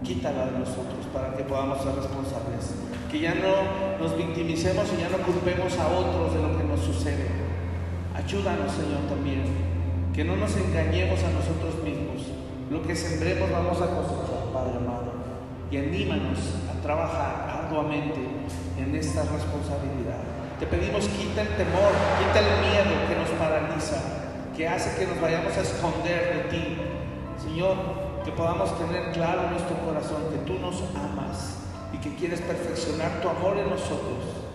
Quítala de nosotros para que podamos ser responsables. Que ya no nos victimicemos y ya no culpemos a otros de lo que nos sucede. Ayúdanos, Señor, también. Que no nos engañemos a nosotros mismos. Lo que sembremos vamos a cosechar, Padre amado. Y anímanos a trabajar arduamente en esta responsabilidad. Te pedimos, quita el temor, quita el miedo que nos paraliza, que hace que nos vayamos a esconder de ti. Señor, que podamos tener claro en nuestro corazón que tú nos amas y que quieres perfeccionar tu amor en nosotros.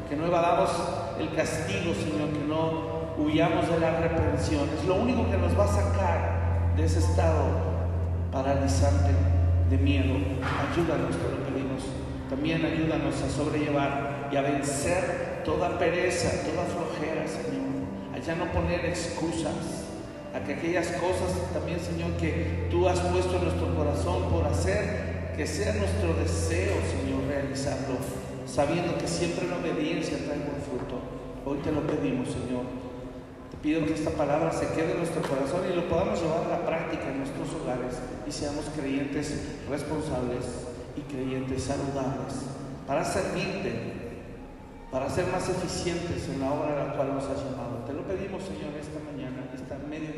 Que no evadamos el castigo, Señor, que no huyamos de la reprensión. Es lo único que nos va a sacar de ese estado paralizante de miedo. Ayúdanos, te lo pedimos. También ayúdanos a sobrellevar y a vencer toda pereza, toda flojera, Señor. A ya no poner excusas, a que aquellas cosas también, Señor, que tú has puesto en nuestro corazón por hacer, que sea nuestro deseo, Señor, realizarlo, sabiendo que siempre la obediencia trae buen fruto. Hoy te lo pedimos, Señor. Te pido que esta palabra se quede en nuestro corazón y lo podamos llevar a la práctica en nuestros hogares y seamos creyentes responsables y creyentes saludables para servirte, para ser más eficientes en la obra a la cual nos has llamado. Te lo pedimos, Señor, esta mañana, esta mediodía.